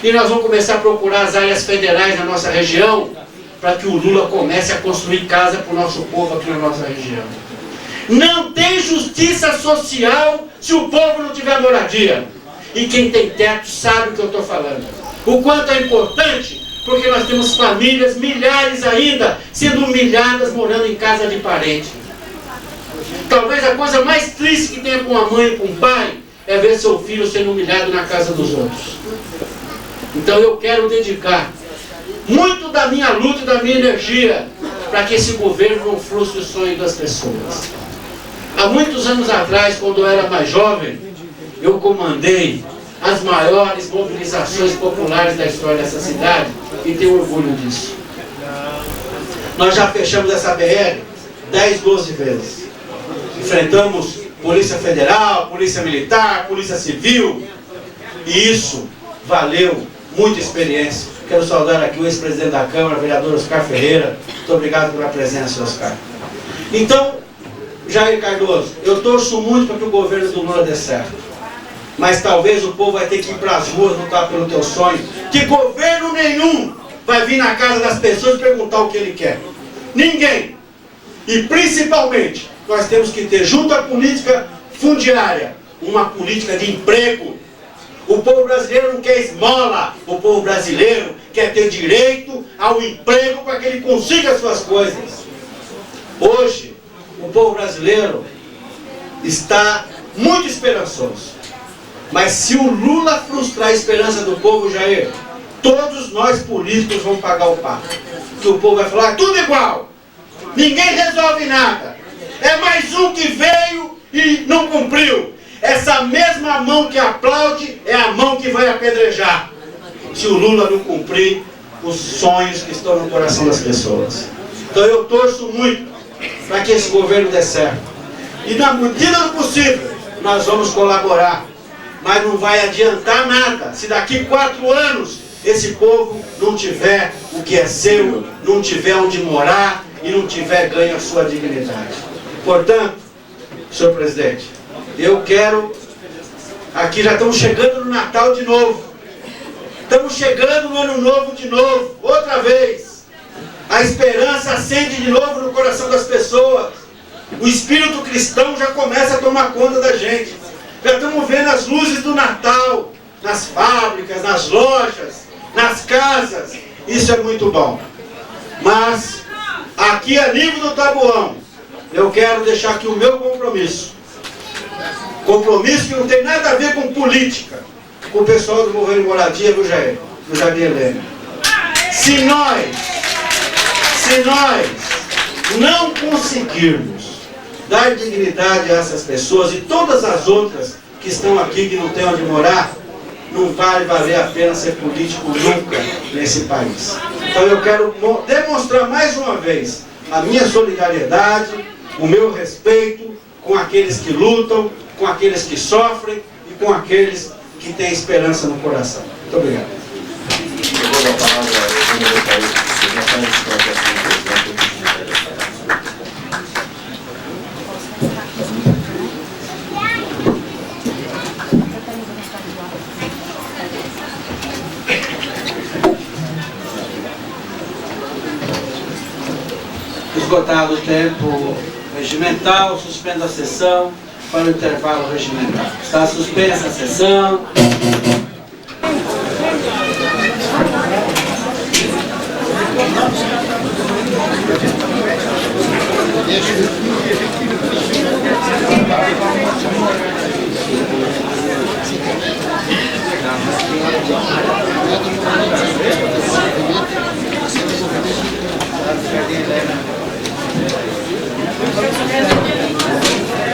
Speaker 1: E nós vamos começar a procurar as áreas federais na nossa região, para que o Lula comece a construir casa para o nosso povo aqui na nossa região. Não tem justiça social se o povo não tiver moradia. E quem tem teto sabe o que eu estou falando. O quanto é importante, porque nós temos famílias, milhares ainda, sendo humilhadas morando em casa de parente. Talvez a coisa mais triste que tenha com uma mãe e com um pai é ver seu filho sendo humilhado na casa dos outros. Então eu quero dedicar muito da minha luta e da minha energia para que esse governo não frustre o sonho das pessoas. Há muitos anos atrás, quando eu era mais jovem, eu comandei as maiores mobilizações populares da história dessa cidade e tenho orgulho disso. Nós já fechamos essa BR 10, 12 vezes. Enfrentamos Polícia Federal, Polícia Militar, Polícia Civil, e isso valeu muita experiência. Quero saudar aqui o ex-presidente da Câmara, o vereador Oscar Ferreira. Muito obrigado pela presença, Oscar. Então, Jair Cardoso, eu torço muito para que o governo do Lula dê certo. Mas talvez o povo vai ter que ir para as ruas lutar pelo teu sonho. Que governo nenhum vai vir na casa das pessoas e perguntar o que ele quer. Ninguém. E principalmente, nós temos que ter, junto à política fundiária, uma política de emprego. O povo brasileiro não quer esmola. O povo brasileiro quer ter direito ao emprego para que ele consiga as suas coisas. Hoje, o povo brasileiro está muito esperançoso. Mas se o Lula frustrar a esperança do povo, Jair, todos nós políticos vamos pagar o pato. Que o povo vai falar, tudo igual. Ninguém resolve nada. É mais um que veio e não cumpriu. Essa mesma mão que aplaude é a mão que vai apedrejar, se o Lula não cumprir os sonhos que estão no coração das pessoas. Então eu torço muito para que esse governo dê certo. E na medida do possível, nós vamos colaborar. Mas não vai adiantar nada se daqui 4 anos esse povo não tiver o que é seu, não tiver onde morar e não tiver ganho a sua dignidade. Portanto, senhor presidente, eu quero, aqui já estamos chegando no Natal de novo, estamos chegando no Ano Novo de novo, outra vez. A esperança acende de novo no coração das pessoas. O espírito cristão já começa a tomar conta da gente. Já estamos vendo as luzes do Natal, nas fábricas, nas lojas, nas casas. Isso é muito bom. Mas, aqui a nível do Taboão, eu quero deixar aqui o meu compromisso. Compromisso que não tem nada a ver com política, com o pessoal do Movimento de Moradia do Jair, do Jardim Helena. Se nós não conseguirmos dar dignidade a essas pessoas e todas as outras que estão aqui, que não têm onde morar, não vai valer a pena ser político nunca nesse país. Então eu quero demonstrar mais uma vez a minha solidariedade, o meu respeito com aqueles que lutam, com aqueles que sofrem e com aqueles que têm esperança no coração. Muito obrigado.
Speaker 6: Eu vou dar a palavra ao secretário de proteção.
Speaker 1: Esgotado o tempo regimental, suspendo a sessão para o intervalo regimental. Está suspensa a sessão.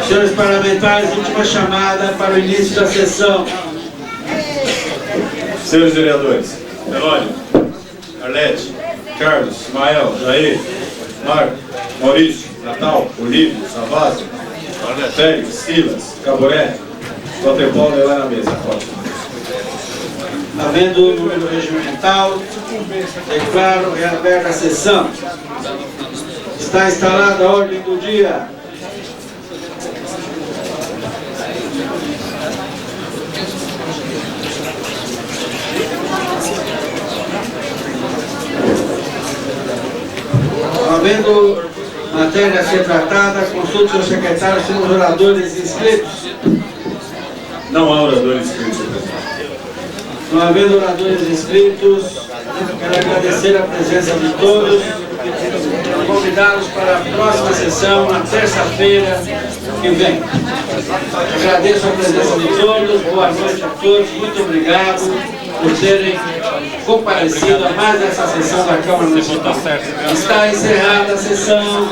Speaker 1: Senhores parlamentares, última chamada para o início da sessão.
Speaker 6: Senhores vereadores, Elódio, Arlete, Carlos, Ismael, Jair, Marco, Maurício, Natal, Olívio, Savassi, Félix, Silas, Caboré, Waterpolo é lá na mesa.
Speaker 1: Havendo o número regimental, declaro reaberta a sessão. Está instalada a ordem do dia. Havendo matéria a ser tratada, consulte o secretário se os oradores inscritos.
Speaker 6: Não há oradores inscritos.
Speaker 1: Não havendo oradores inscritos, quero agradecer a presença de todos e convidá-los para a próxima sessão, na terça-feira que vem. Agradeço a presença de todos, boa noite a todos, muito obrigado por terem comparecido a mais essa sessão da Câmara Municipal. Está encerrada a sessão.